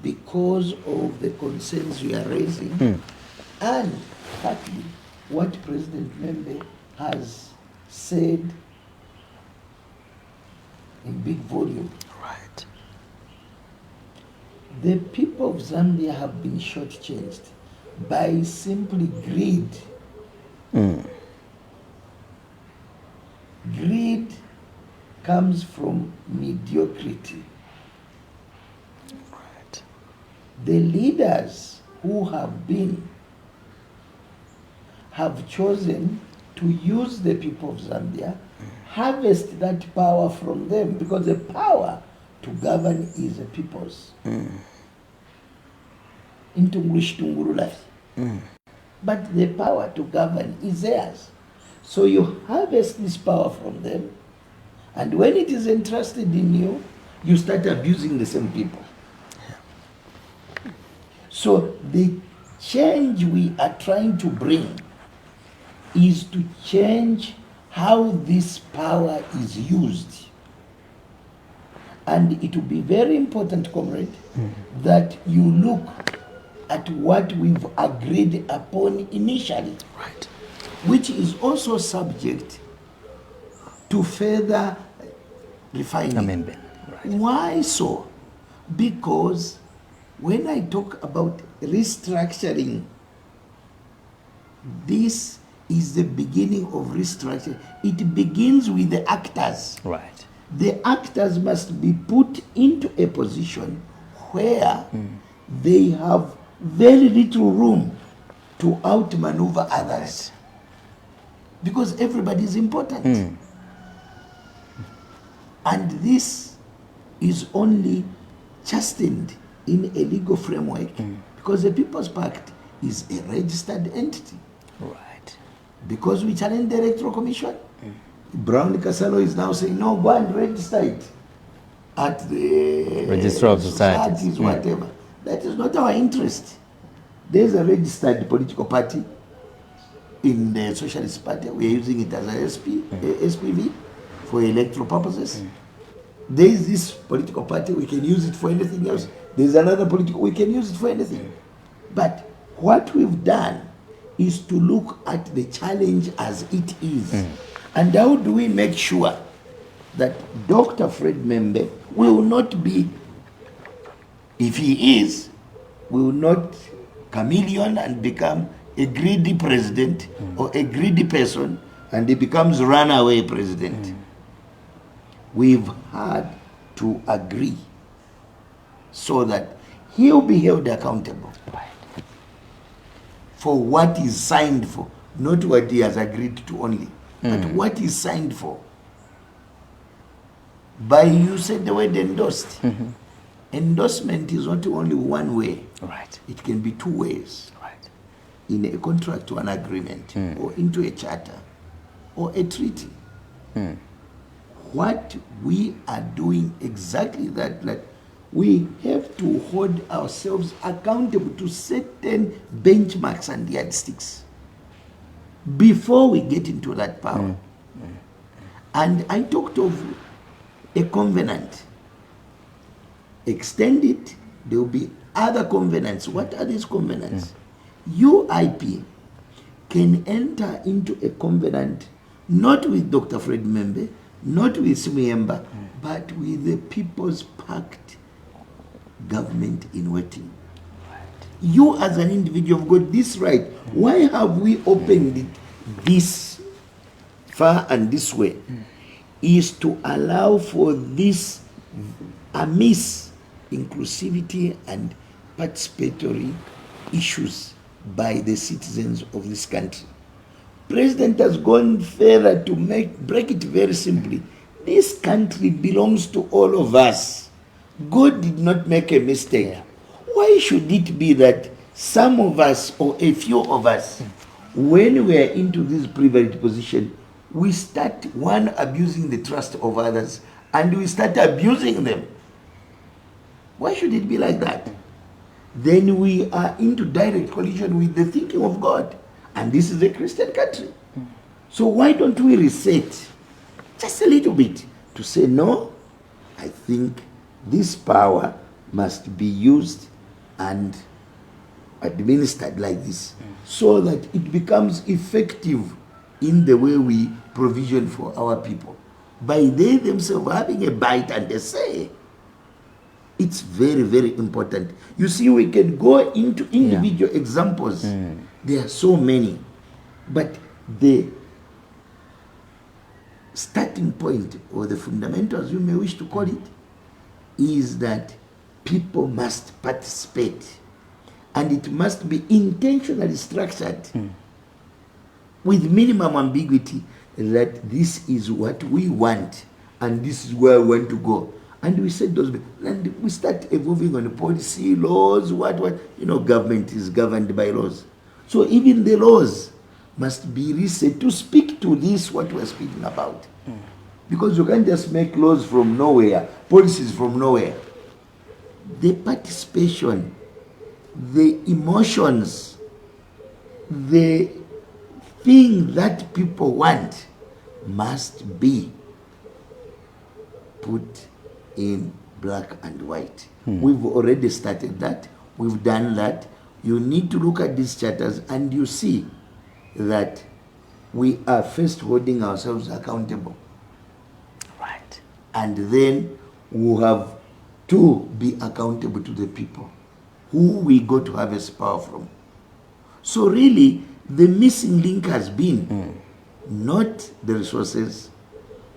Because of the concerns we are raising, and partly what President Membe has said in big volume.
Right.
The people of Zambia have been shortchanged by simply greed. Greed comes from mediocrity.
Right.
The leaders who have chosen to use the people of Zambia, harvest that power from them, because the power to govern is the people's. But the power to govern is theirs. So you harvest this power from them, and when it is entrusted in you, you start abusing the same people. So the change we are trying to bring is to change how this power is used. And it will be very important, comrade, that you look at what we've agreed upon initially.
Right.
Which is also subject to further refining.
Amendment. Right.
Why so? Because when I talk about restructuring, this is the beginning of restructuring. It begins with the actors.
Right.
The actors must be put into a position where they have very little room to outmaneuver others. Because everybody is important. And this is only chastened in a legal framework because the People's Pact is a registered entity.
Right.
Because we challenge the Electoral Commission, Brown Kasalo is now saying, no, go and register it at the
Registrar of Societies.
Whatever. That is not our interest. There's a registered political party in the Socialist Party. We are using it as a SPV for electoral purposes. There is this political party, we can use it for anything else. There's another political, we can use it for anything. But what we've done is to look at the challenge as it is. And how do we make sure that Dr. Fred Membe will not be, if he is, will not chameleon and become a greedy president or a greedy person, and he becomes runaway president. We've had to agree so that he'll be held accountable for what is signed for, not what he has agreed to only, but what is signed for. By, you said the word endorsed. Endorsement is not only one way.
Right.
It can be two ways.
Right.
In a contract or an agreement, or into a charter, or a treaty. What we are doing exactly that, like we have to hold ourselves accountable to certain benchmarks and yardsticks before we get into that power. And I talked of a covenant. Extend it, there will be other covenants. What are these covenants? UIP can enter into a covenant not with Dr. Fred Membe, not with Sumuyemba, but with the People's Pact government in waiting. You as an individual have got this right. Why have we opened it this far and this way? Is to allow for this amiss inclusivity and participatory issues by the citizens of this country. President has gone further to break it very simply. This country belongs to all of us. God did not make a mistake. Why should it be that some of us or a few of us, when we are into this privileged position, we start abusing the trust of others and we start abusing them? Why should it be like that? Then we are into direct collision with the thinking of God. And this is a Christian country. So why don't we reset just a little bit to say, no, I think this power must be used and administered like this, so that it becomes effective in the way we provision for our people. By they themselves having a bite and a say. It's very, very important. You see, we can go into individual examples. There are so many. But the starting point, or the fundamentals, you may wish to call it, is that people must participate. And it must be intentionally structured with minimum ambiguity, that this is what we want and this is where we want to go. And we set those, and we start evolving on the policy, laws, what. Government is governed by laws. So even the laws must be reset to speak to this, what we're speaking about. Because you can't just make laws from nowhere, policies from nowhere. The participation, the emotions, the thing that people want must be put in black and white. We've already started that. We've done that. You need to look at these charters and you see that we are first holding ourselves accountable.
Right.
And then we have to be accountable to the people who we go to harvest power from. So really, the missing link has been not the resources,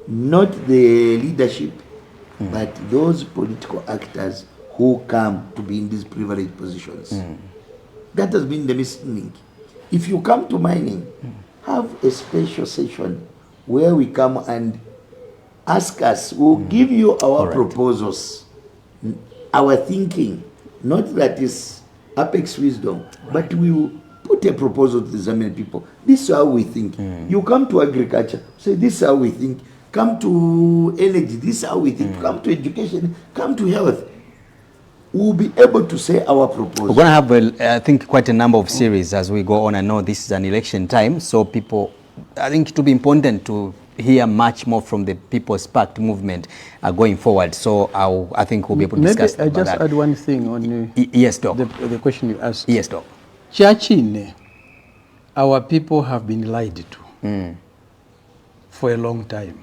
not the leadership, but those political actors who come to be in these privileged positions. That has been the missing link. If you come to mining, have a special session where we come and ask us. We'll give you our proposals, our thinking. Not that is apex wisdom, but we will put a proposal to the Zambian people. This is how we think. You come to agriculture, say this is how we think. Come to energy, this is how we think. Come to education, come to health. We'll be able to say our proposal.
We're going to have, I think, quite a number of series as we go on. I know this is an election time, so people, I think it will be important to hear much more from the People's Pact movement going forward. So I think we'll be able to discuss
Maybe I
about
just
that.
add one thing on
Yes, Doc.
the question you asked.
Yes, Doc.
Churchine, our people have been lied to for a long time.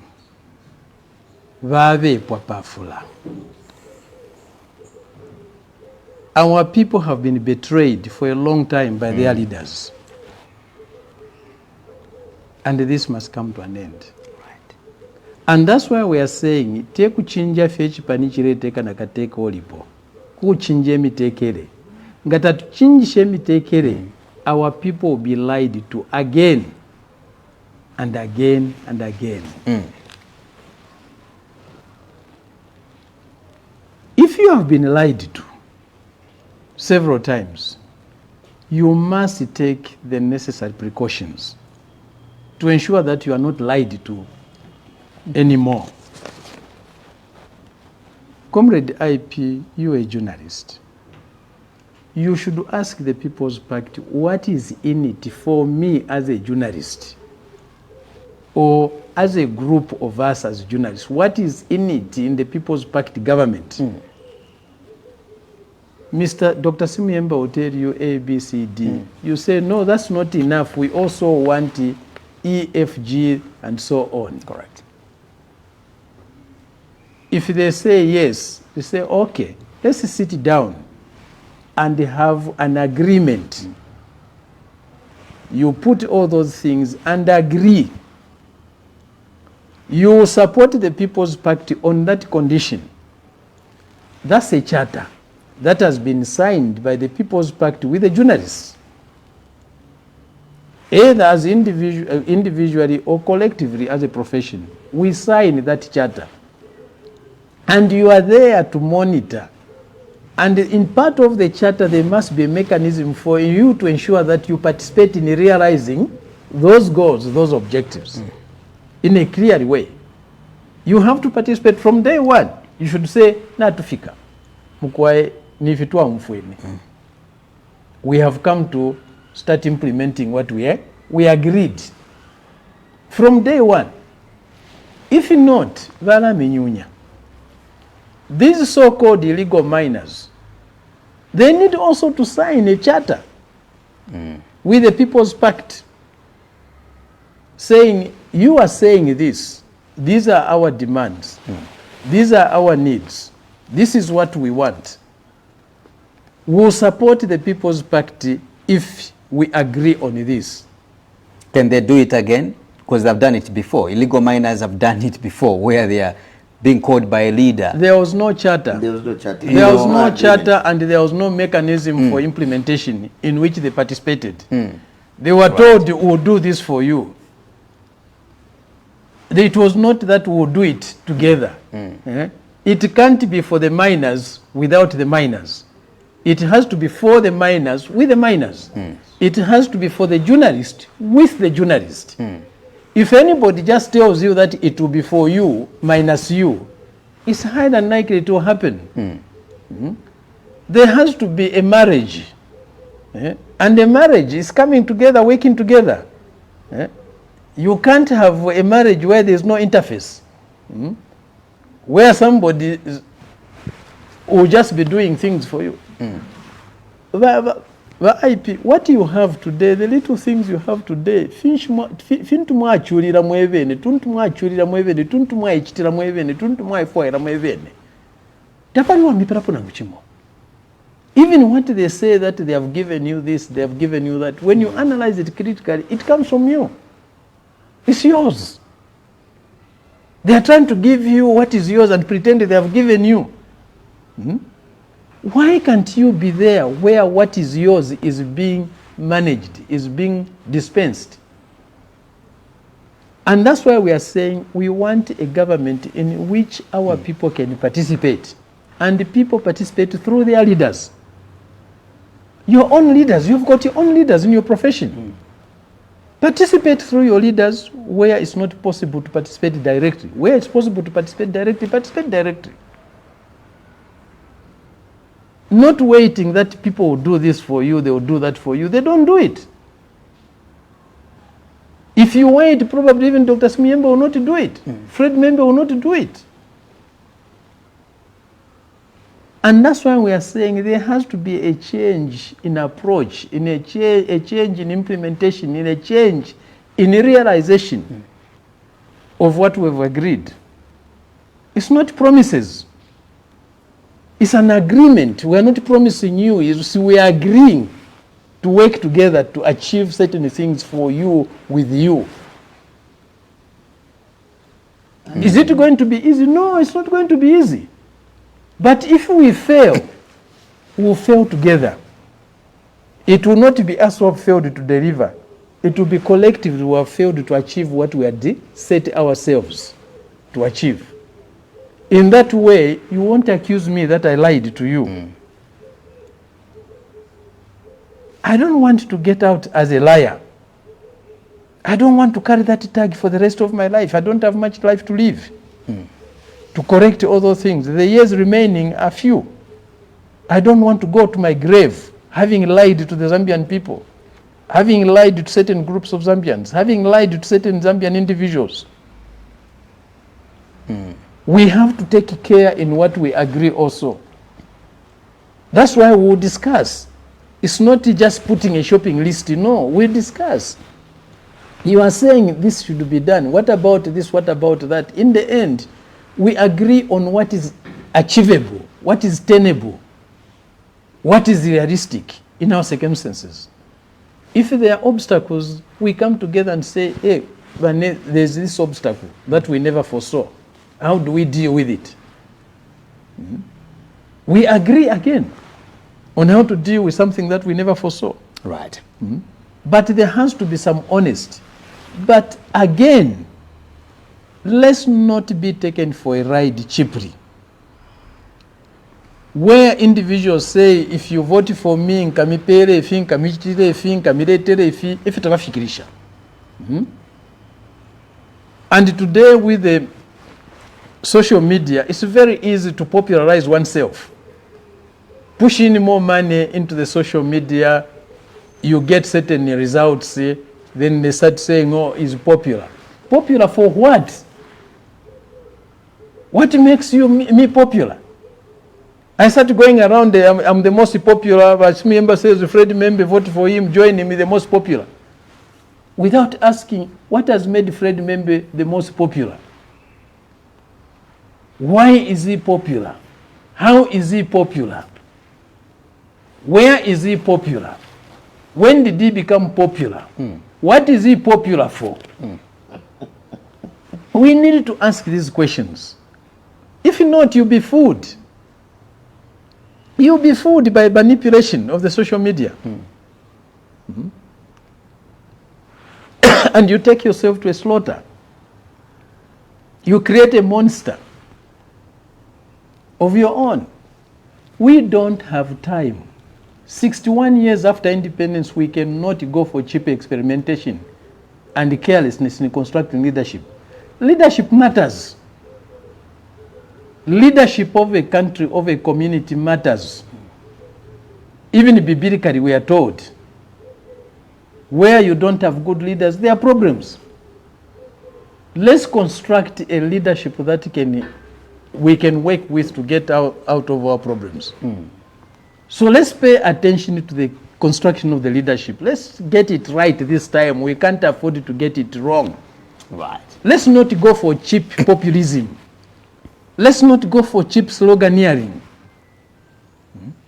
Vave Pwapafula. Our people have been betrayed for a long time by their leaders. And this must come to an end.
Right.
And that's why we are saying, take kuchinja fechi panichire teka nakateka olipo. Kuchinje mitekere. Ngata tuchinjishe mitekere, our people will be lied to again and again and again. If you have been lied to several times, you must take the necessary precautions to ensure that you are not lied to anymore. Comrade IP, you're a journalist. You should ask the People's Pact, what is in it for me as a journalist? Or as a group of us as journalists, what is in it in the People's Pact government? Dr. Simuyemba will tell you A, B, C, D. You say, no, that's not enough. We also want E, F, G, and so on.
Correct.
If they say yes, you say, okay, let's sit down and have an agreement. You put all those things and agree. You support the People's Pact on that condition. That's a charter that has been signed by the People's Pact with the journalists, either as individually or collectively as a profession. We sign that charter. And you are there to monitor. And in part of the charter, there must be a mechanism for you to ensure that you participate in realizing those goals, those objectives, in a clear way. You have to participate from day one. You should say, natufika. Mukwae nifitua mfueni. We have come to start implementing what we agreed. From day one. If not, vala minyunya. These so-called illegal miners, they need also to sign a charter with the People's Pact saying, you are saying this, these are our demands, these are our needs, this is what we want. We'll support the People's Pact if we agree on this.
Can they do it again? Because they've done it before. Illegal miners have done it before, where they are being called by a leader.
There was no charter.
There was no charter.
There was no charter, and there was no mechanism for implementation in which they participated. They were told, we'll do this for you. It was not that we'll do it together. It can't be for the miners without the miners. It has to be for the miners with the miners. It has to be for the journalist with the journalist. If anybody just tells you that it will be for you minus you, it's highly unlikely it will happen. There has to be a marriage. And a marriage is coming together, working together. You can't have a marriage where there's no interface. Where somebody will just be doing things for you. What you have today, the little things you have today, fintu mwachulira mwevene, tuntu mwachulira mwevene, tuntu mwaichitira mwevene, tuntu mwaifoera mwevene. Tapaliwa mipirapo na mchimo. Even what they say that they have given you this, they have given you that, when you analyze it critically, it comes from you. It's yours. They are trying to give you what is yours and pretend they have given you. Why can't you be there where what is yours is being managed, is being dispensed? And that's why we are saying we want a government in which our people can participate. And the people participate through their leaders. Your own leaders, you've got your own leaders in your profession. Participate through your leaders where it's not possible to participate directly. Where it's possible to participate directly, participate directly. Not waiting that people will do this for you, they will do that for you. They don't do it. If you wait, probably even Dr. Simuyemba will not do it. Fred Member will not do it. And that's why we are saying there has to be a change in approach, in a change in implementation, in a change in realization of what we've agreed. It's not promises. It's an agreement. We are not promising you. We are agreeing to work together to achieve certain things for you, with you. Is it going to be easy? No, it's not going to be easy. But if we fail, we'll fail together. It will not be us who have failed to deliver. It will be collectively who have failed to achieve what we had set ourselves to achieve. In that way, you won't accuse me that I lied to you. I don't want to get out as a liar. I don't want to carry that tag for the rest of my life. I don't have much life to live. to correct all those things. The years remaining are few. I don't want to go to my grave having lied to the Zambian people, having lied to certain groups of Zambians, having lied to certain Zambian individuals. We have to take care in what we agree also. That's why we'll discuss. It's not just putting a shopping list, no, we discuss. You are saying this should be done. What about this? What about that? In the end, we agree on what is achievable, what is tenable, what is realistic in our circumstances. If there are obstacles, we come together and say, hey, there's this obstacle that we never foresaw. How do we deal with it? We agree again on how to deal with something that we never foresaw.
Right.
But there has to be some honesty. But again, let's not be taken for a ride cheaply. Where individuals say, if you vote for me, nkamipere ifi, nkamichire ifi, nkamiretere ifi, ifi takafikirisha. And today with the social media, it's very easy to popularize oneself. Push in more money into the social media, you get certain results, then they start saying, oh, it's popular. Popular for what? What makes you me popular? I start going around, I'm the most popular, but member says, Fred member, vote for him, join him, the most popular. Without asking, what has made Fred member the most popular? Why is he popular? How is he popular? Where is he popular? When did he become popular? What is he popular for? We need to ask these questions. If not, you'll be fooled. You'll be fooled by manipulation of the social media. And you take yourself to a slaughter. You create a monster of your own. We don't have time. 61 years after independence, we cannot go for cheap experimentation and carelessness in constructing leadership. Leadership matters. Leadership of a country, of a community matters. Even biblically, we are told, where you don't have good leaders, there are problems. Let's construct a leadership that we can work with to get out of our problems. So let's pay attention to the construction of the leadership. Let's get it right this time. We can't afford to get it wrong.
Right.
Let's not go for cheap populism. Let's not go for cheap sloganeering.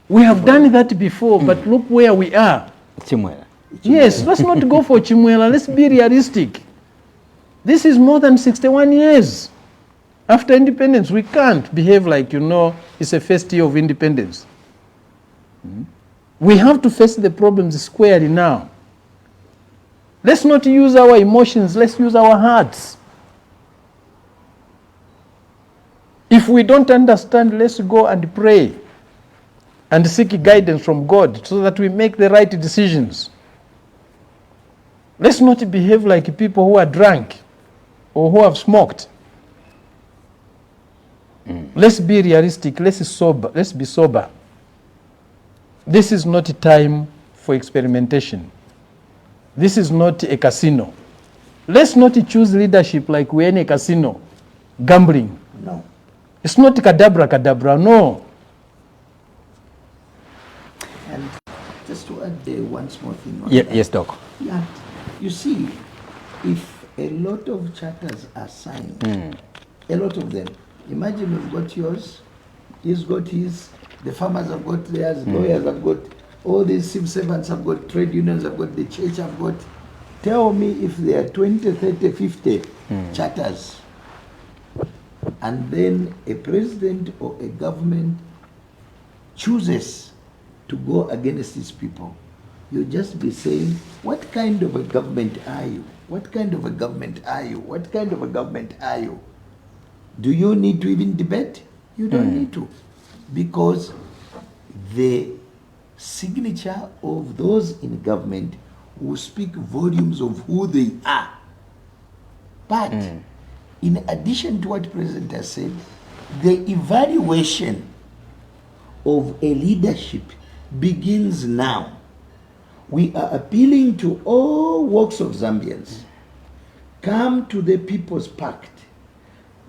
We have done that before, but look where we are.
Chimwela.
Yes, let's not go for Chimwela. Let's be realistic. This is more than 61 years after independence. We can't behave like, it's a first year of independence. We have to face the problems squarely now. Let's not use our emotions, let's use our hearts. If we don't understand, let's go and pray and seek guidance from God so that we make the right decisions. Let's not behave like people who are drunk or who have smoked. Let's be realistic, let's be sober. This is not a time for experimentation. This is not a casino. Let's not choose leadership like we're in a casino, gambling.
No.
It's not kadabra, no.
And just to add one small thing on that.
Yes, Doc.
Yeah. You see, if a lot of charters are signed, a lot of them, imagine we've got yours, he's got his, the farmers have got theirs, lawyers have got, all these civil servants have got, trade unions have got, the church have got. Tell me if there are 20, 30, 50 charters, and then a president or a government chooses to go against these people, you'll just be saying, what kind of a government are you? What kind of a government are you? What kind of a government are you? Do you need to even debate? You don't need to. Because the signature of those in government will speak volumes of who they are. But in addition to what the President has said, The evaluation of a leadership begins now. We are appealing to all walks of Zambians. Come to the People's Pact.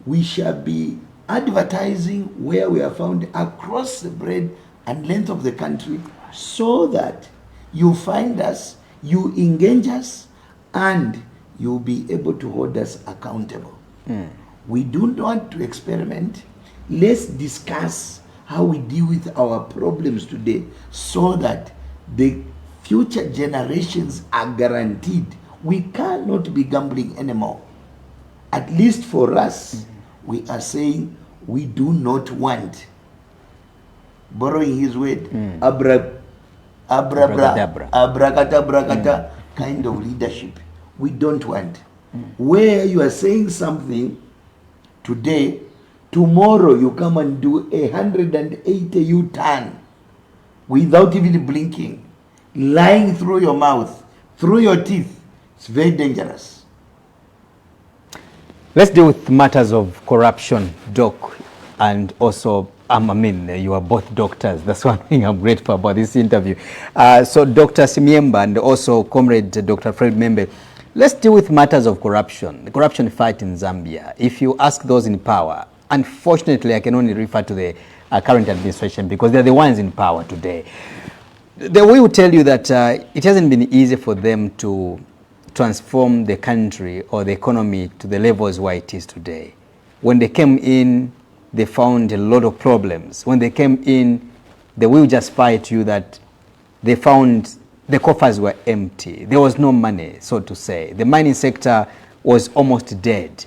We shall be advertising where we are found across the breadth and length of the country, so that you find us, you engage us, and you'll be able to hold us accountable. We don't want to experiment. Let's discuss how we deal with our problems today, so that the future generations are guaranteed. We cannot be gambling anymore. At least for us, we are saying we do not want, borrowing his word, abracadabra kind of leadership. We don't want. Where you are saying something today, tomorrow you come and do 180 U-turn without even blinking, lying through your mouth, through your teeth. It's very dangerous.
Let's deal with matters of corruption, Doc, and also, I mean, you are both doctors. That's one thing I'm grateful about this interview. So Dr. Simiemba and also Comrade Dr. Fred Membe, let's deal with matters of corruption, the corruption fight in Zambia. If you ask those in power, unfortunately, I can only refer to the current administration because they're the ones in power today. They will tell you that it hasn't been easy for them to transform the country or the economy to the levels where it is today. When they came in, they found a lot of problems. When they came in, they will justify to you that they found the coffers were empty. There was no money, so to say. The mining sector was almost dead.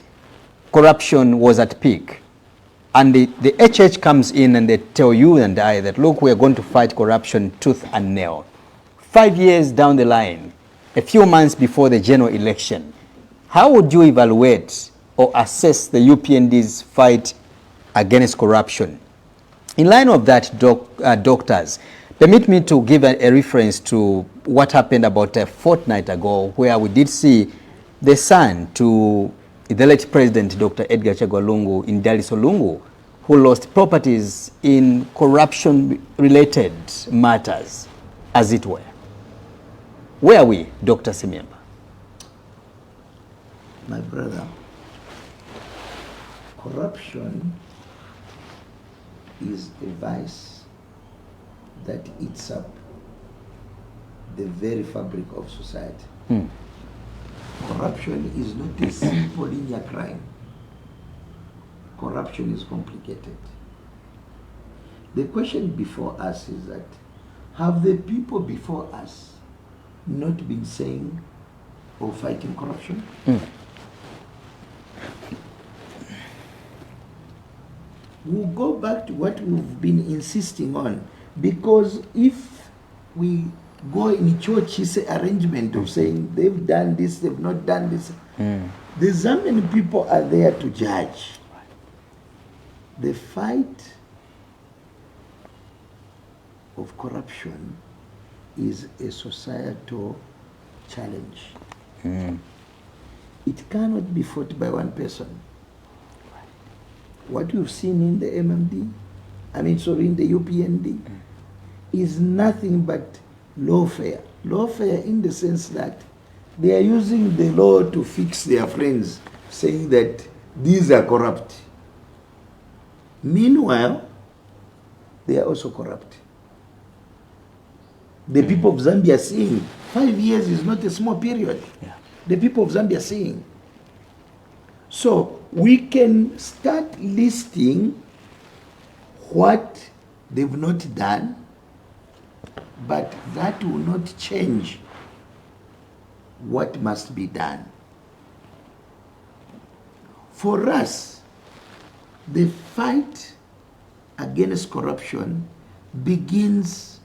Corruption was at peak. And the HH comes in and they tell you and I that, look, we are going to fight corruption tooth and nail. 5 years down the line, a few months before the general election, how would you evaluate or assess the UPND's fight against corruption? In line of that, doctors, permit me to give a reference to what happened about a fortnight ago, where we did see the son to the late President Dr. Edgar Chagwa Lungu in Daliso Lungu, who lost properties in corruption-related matters, as it were. Where are we, Dr. Simiemba?
My brother, corruption is a vice that eats up the very fabric of society. Corruption is not a simple linear crime. Corruption is complicated. The question before us is that, have the people before us not been saying or fighting corruption? We'll go back to what we've been insisting on, because if we go in church's arrangement of saying they've done this, they've not done this, the Zambian people are there to judge. The fight of corruption is a societal challenge. It cannot be fought by one person. What we've seen in the MMD, in the UPND, is nothing but lawfare. Lawfare in the sense that they are using the law to fix their friends, saying that these are corrupt. Meanwhile, they are also corrupt. The people of Zambia are seeing 5 years is not a small period. The people of Zambia are seeing. So we can start listing what they've not done, but that will not change what must be done. For us, the fight against corruption begins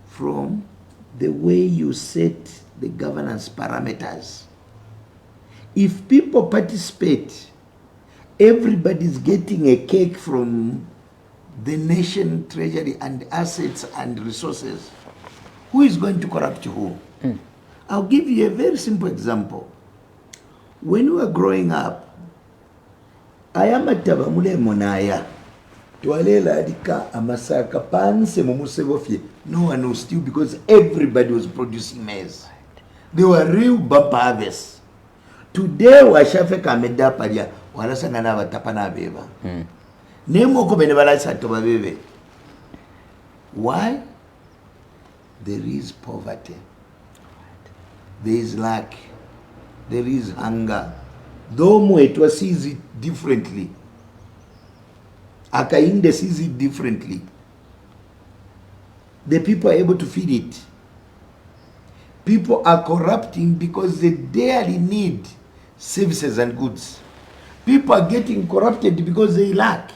from the way you set the governance parameters. If people participate, everybody's getting a cake from the nation treasury and assets and resources. Who is going to corrupt who? I'll give you a very simple example. When we were growing up, ayamataba mulemo naya twalela adika amasaka panse mumusebofye. No one will steal because everybody was producing maize. They were real bumper harvests. Today washafeka ameda palya walasanga na batapa na beba. Nemo ko bene balasa to babebe. Why? There is poverty. There is lack. There is hunger. Though Mwetwa sees it differently. Akainde sees it differently. The people are able to feed it. People are corrupting because they daily need services and goods. People are getting corrupted because they lack.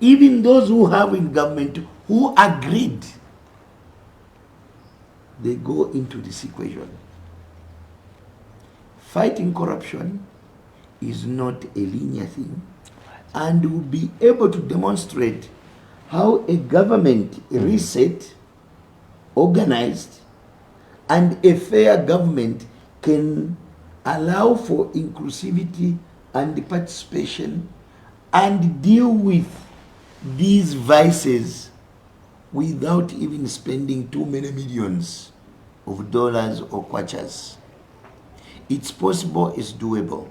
Even those who have in government who agreed, they go into this equation. Fighting corruption is not a linear thing, and will be able to demonstrate how a government reset, organized, and a fair government can allow for inclusivity and participation and deal with these vices without even spending too many millions of dollars or kwachas. It's possible, it's doable,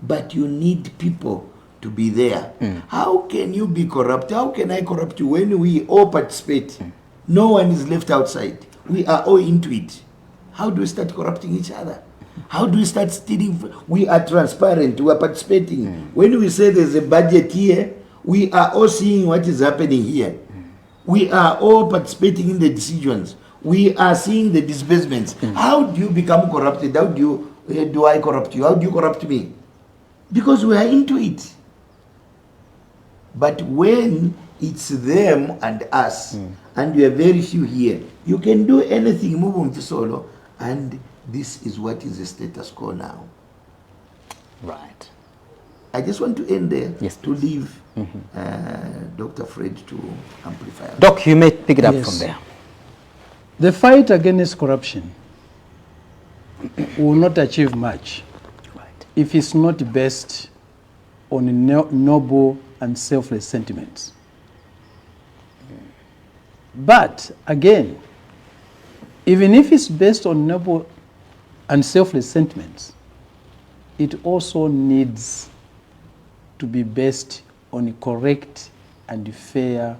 but you need people to be there. How can you be corrupt? How can I corrupt you when we all participate? No one is left outside. We are all into it. How do we start corrupting each other? How do we start stealing? We are transparent. We are participating. When we say there's a budget here, we are all seeing what is happening here. We are all participating in the decisions. We are seeing the disbursements. How do you become corrupted? How do I corrupt you? How do you corrupt me? Because we are into it. But when it's them and us, and we are very few here, you can do anything, move on to solo, and this is what is the status quo now.
Right.
I just want to end there,
Yes,
to leave Dr. Fred to amplify.
Doc, you may pick it up
Yes.
from there.
The fight against corruption will not achieve much if it's not based on noble and selfless sentiments. But again, even if it's based on noble and selfless sentiments, it also needs to be based on correct and fair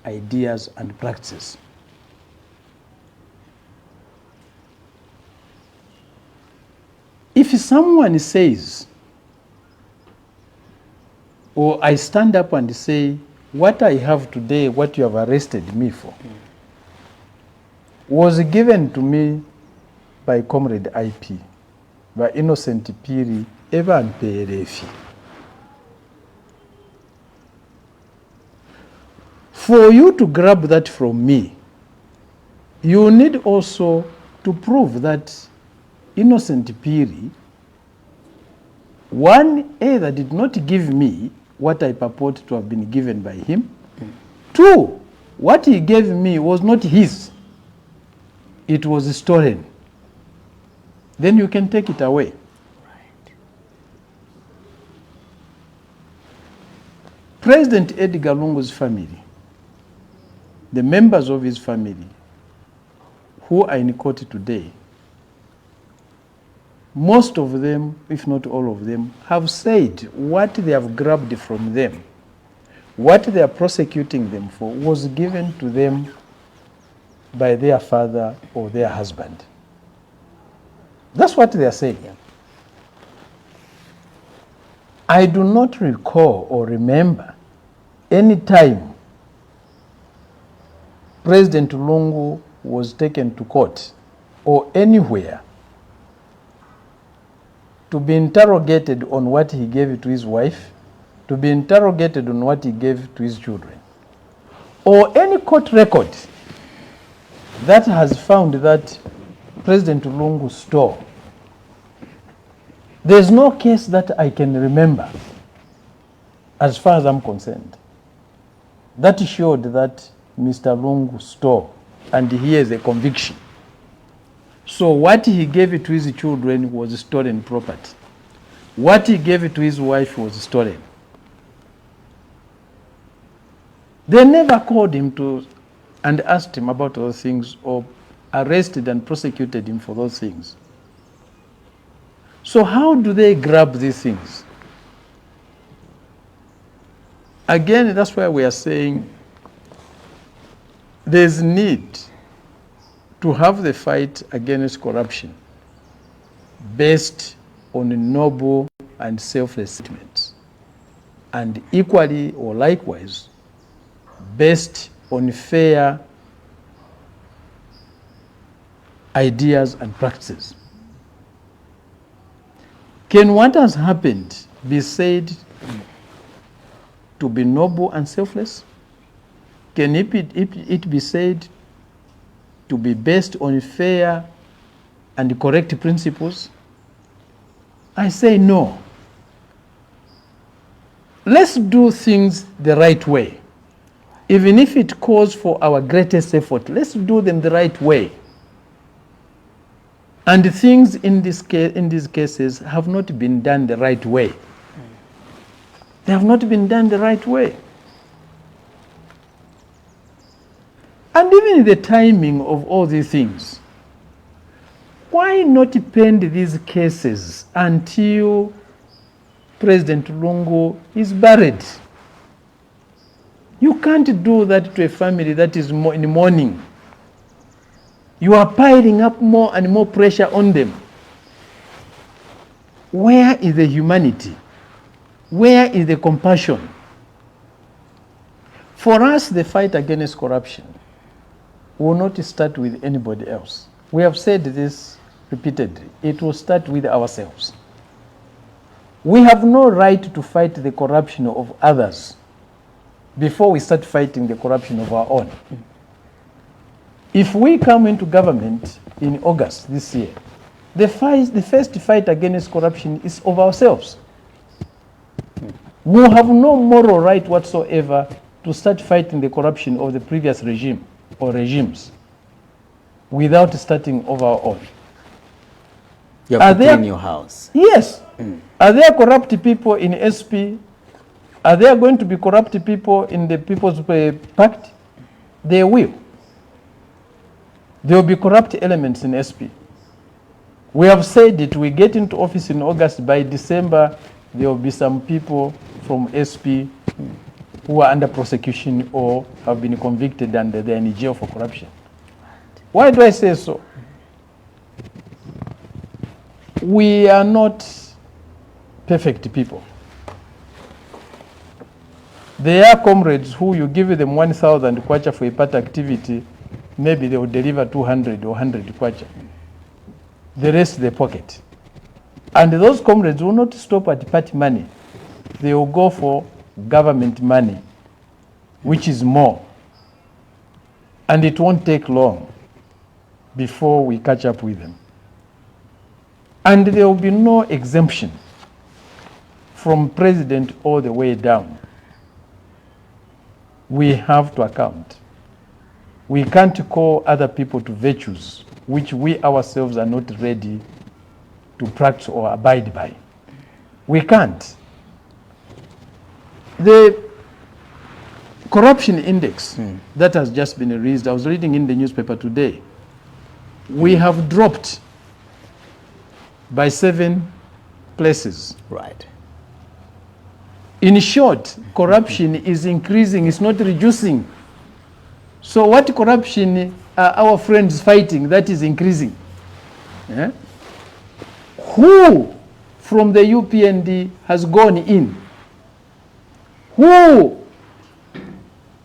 ideas and practices. If someone says, or I stand up and say, what I have today, what you have arrested me for, was given to me by Comrade IP, by Innocent Piri, Evan Perefi. For you to grab that from me, you need also to prove that Innocent Piri, one, either did not give me what I purport to have been given by him. Two, what he gave me was not his. It was stolen. Then you can take it away. President Edgar Lungu's family, the members of his family who are in court today, most of them, if not all of them, have said what they have grabbed from them, what they are prosecuting them for, was given to them by their father or their husband. That's what they are saying. I do not recall or remember any time President Lungu was taken to court or anywhere to be interrogated on what he gave to his wife, to be interrogated on what he gave to his children, or any court record that has found that President Lungu stole. There's no case that I can remember, as far as I'm concerned, that showed that Mr. Lungu stole, and here is a conviction. So what he gave to his children was stolen property. What he gave to his wife was stolen. They never called him to and asked him about those things or arrested and prosecuted him for those things. So how do they grab these things? Again, that's why we are saying there's need to have the fight against corruption based on noble and selfless sentiments, and equally or likewise based on fair ideas and practices. Can what has happened be said to be noble and selfless? Can it be said to be based on fair and correct principles? I say no. Let's do things the right way. Even if it calls for our greatest effort, let's do them the right way. And things in these cases have not been done the right way. They have not been done the right way. And even the timing of all these things, why not pend these cases until President Lungu is buried? You can't do that to a family that is in mourning. You are piling up more and more pressure on them. Where is the humanity? Where is the compassion? For us, the fight against corruption will not start with anybody else. We have said this repeatedly. It will start with ourselves. We have no right to fight the corruption of others before we start fighting the corruption of our own. If we come into government in August this year, the first fight against corruption is of ourselves. We have no moral right whatsoever to start fighting the corruption of the previous regime or regimes without starting of our own.
You have to clean your house.
Yes. Are there corrupt people in SP? Are there going to be corrupt people in the People's Pact? They will. There will be corrupt elements in SP. We have said it, we get into office in August, by December, there will be some people from SP who are under prosecution or have been convicted and they are in jail for corruption. Why do I say so? We are not perfect people. There are comrades who you give them 1,000 kwacha for a party activity, maybe they will deliver 200 or 100 kwacha. The rest they pocket. And those comrades will not stop at party money. They will go for government money, which is more. And it won't take long before we catch up with them. And there will be no exemption from president all the way down. We have to account. We can't call other people to virtues which we ourselves are not ready to practice or abide by. We can't. The corruption index that has just been released, I was reading in the newspaper today, we have dropped by 7 places.
Right.
In short, corruption is increasing, it's not reducing. So what corruption are our friends fighting that is increasing? Yeah? Who from the UPND has gone in? Who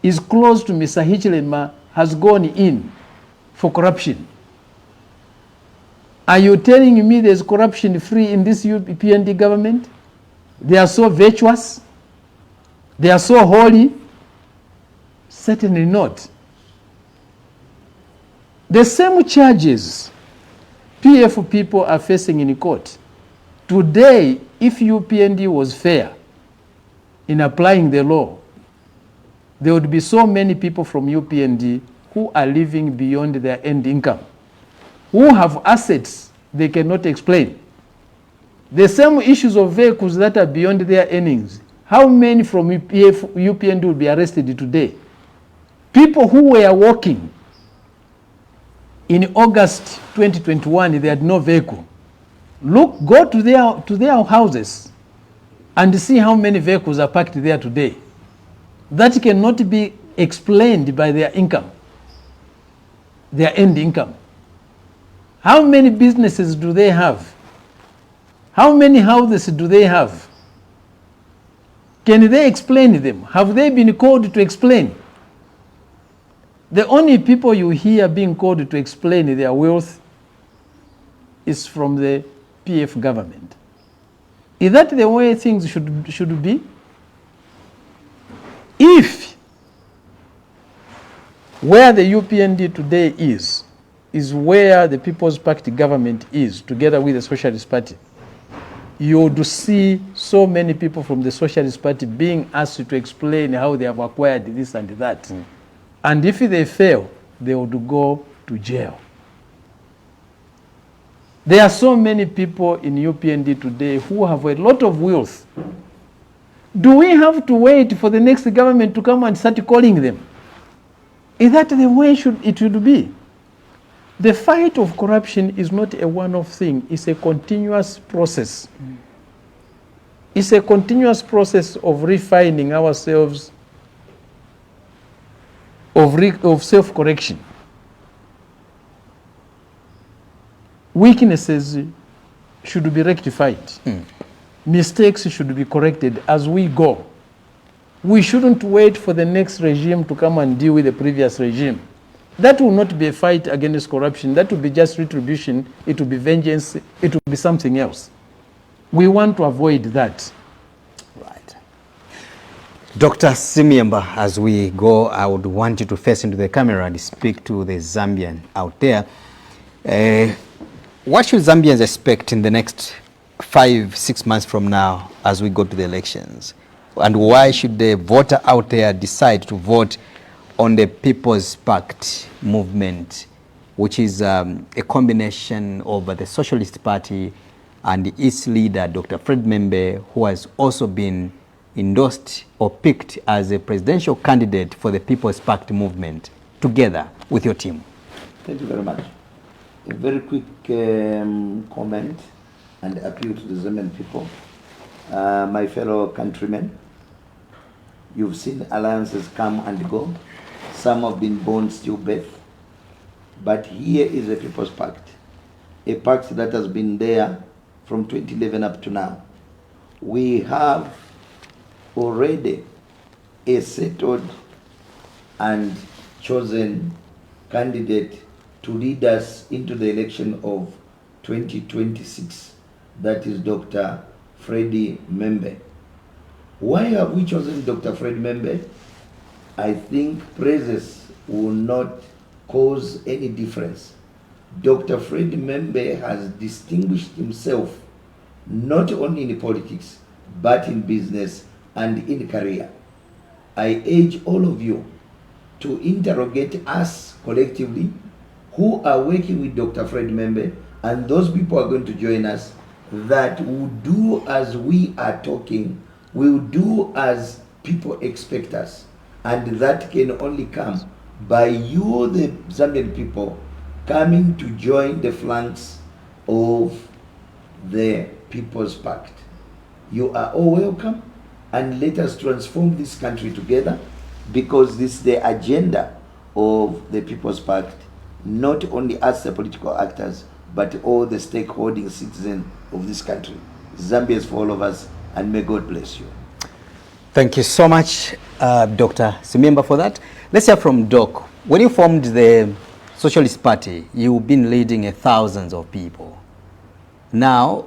is close to Mr. Hichilema has gone in for corruption? Are you telling me there's corruption free in this UPND government? They are so virtuous? They are so holy? Certainly not. The same charges PF people are facing in court. Today, if UPND was fair in applying the law, there would be so many people from UPND who are living beyond their end income, who have assets they cannot explain. The same issues of vehicles that are beyond their earnings. How many from UPND will be arrested today People who were walking in August 2021, they had no vehicle. Look, go to their houses and see how many vehicles are parked there today. That cannot be explained by their income, their end income. How many businesses do they have? How many houses do they have? Can they explain them? Have they been called to explain? The only people you hear being called to explain their wealth is from the PF government. Is that the way things should be? If where the UPND today is where the People's Pact government is, together with the Socialist Party, you would see so many people from the Socialist Party being asked to explain how they have acquired this and that. Mm. And if they fail, they would go to jail. There are so many people in UPND today who have a lot of wealth. Do we have to wait for the next government to come and start calling them? Is that the way it should be? The fight of corruption is not a one-off thing. It's a continuous process. Mm. It's a continuous process of refining ourselves, of self-correction. Weaknesses should be rectified. Mm. Mistakes should be corrected as we go. We shouldn't wait for the next regime to come and deal with the previous regime. That will not be a fight against corruption. That will be just retribution. It will be vengeance. It will be something else. We want to avoid that.
Right. Dr. Simiemba, as we go, I would want you to face into the camera and speak to the Zambian out there. What should Zambians expect in the next 5-6 months from now as we go to the elections? And why should the voter out there decide to vote on the People's Pact movement, which is a combination of the Socialist Party and its leader, Dr. Fred Membe, who has also been endorsed or picked as a presidential candidate for the People's Pact movement, together with your team?
Thank you very much. A very quick comment and appeal to the Zambian people. My fellow countrymen, you've seen alliances come and go. Some have been born stillbirth. But here is a People's Pact, a pact that has been there from 2011 up to now. We have already a settled and chosen candidate to lead us into the election of 2026. That is Dr. Freddie Membe. Why have we chosen Dr. Fred Membe? I think praises will not cause any difference. Dr. Fred Membe has distinguished himself not only in politics, but in business and in career. I urge all of you to interrogate us collectively who are working with Dr. Fred Membe, and those people are going to join us that will do as we are talking, will do as people expect us. And that can only come by you, the Zambian people, coming to join the flanks of the People's Pact. You are all welcome, and let us transform this country together, because this is the agenda of the People's Pact, not only us, the political actors, but all the stakeholding citizens of this country. Zambia is for all of us, and may God bless you.
Thank you so much, Dr. Simiemba, for that. Let's hear from Doc. When you formed the Socialist Party, you've been leading thousands of people. Now,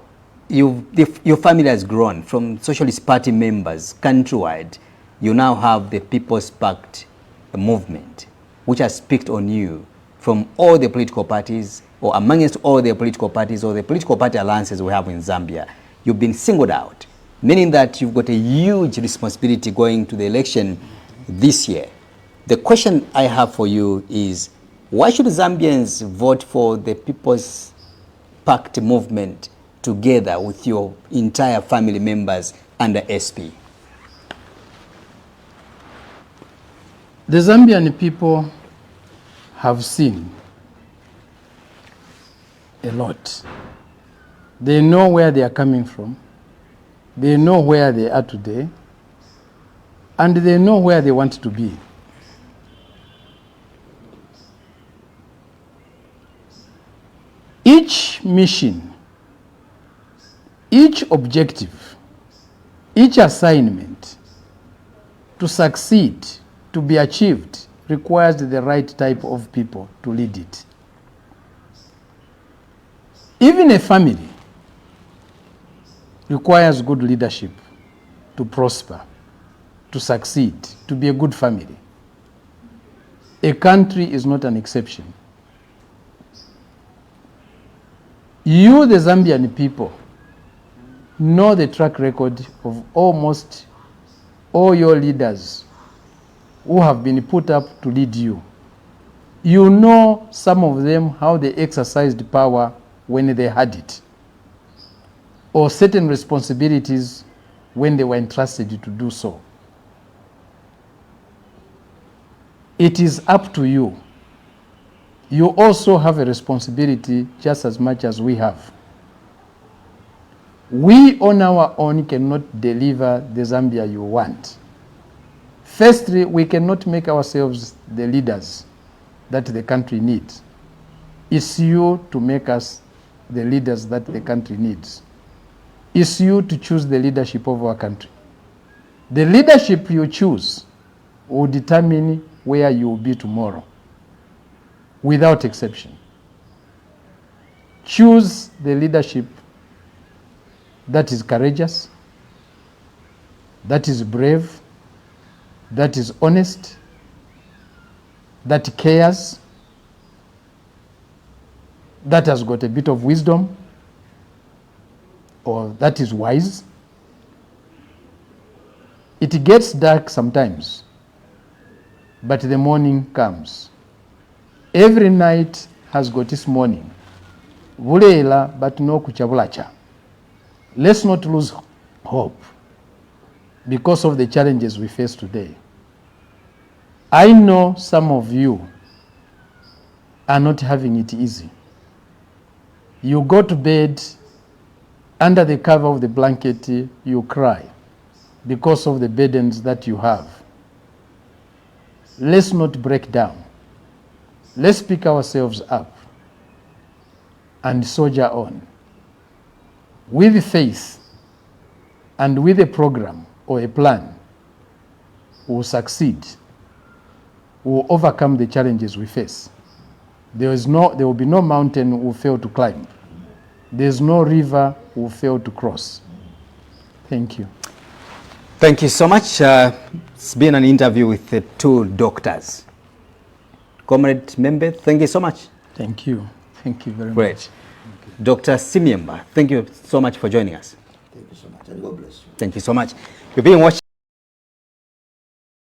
your family has grown from Socialist Party members countrywide. You now have the People's Pact movement, which has picked on you from all the political parties, or amongst all the political parties or the political party alliances we have in Zambia. You've been singled out, meaning that you've got a huge responsibility going to the election this year. The question I have for you is, why should Zambians vote for the People's Pact movement together with your entire family members under SP?
The Zambian people have seen a lot. They know where they are coming from. They know where they are today. And they know where they want to be. Each mission, each objective, each assignment to succeed, to be achieved, requires the right type of people to lead it. Even a family requires good leadership to prosper, to succeed, to be a good family. A country is not an exception. You, the Zambian people, know the track record of almost all your leaders who have been put up to lead you. You know some of them, how they exercised power when they had it, or certain responsibilities when they were entrusted to do so. It is up to you. You also have a responsibility just as much as we have. We on our own cannot deliver the Zambia you want. Firstly, we cannot make ourselves the leaders that the country needs. It's you to make us the leaders that the country needs. It's you to choose the leadership of our country. The leadership you choose will determine where you will be tomorrow, without exception. Choose the leadership that is courageous, that is brave, that is honest, that cares, that has got a bit of wisdom, or that is wise. It gets dark sometimes, but the morning comes. Every night has got its morning. Buleela, but no kuchabulacha. Let's not lose hope because of the challenges we face today. I know some of you are not having it easy. You go to bed, under the cover of the blanket, you cry because of the burdens that you have. Let's not break down. Let's pick ourselves up and soldier on. With faith and with a program or a plan, we will succeed. We will overcome the challenges we face. There will be no mountain we will fail to climb. There's no river we will fail to cross. Thank you.
Thank you so much. It's been an interview with the two doctors. Comrade Membe, thank you so much.
Thank you. Thank you very much.
Great. Dr. Simiemba, thank you so much for joining us.
Thank you so much, and God bless you.
Thank you so much. You've been watching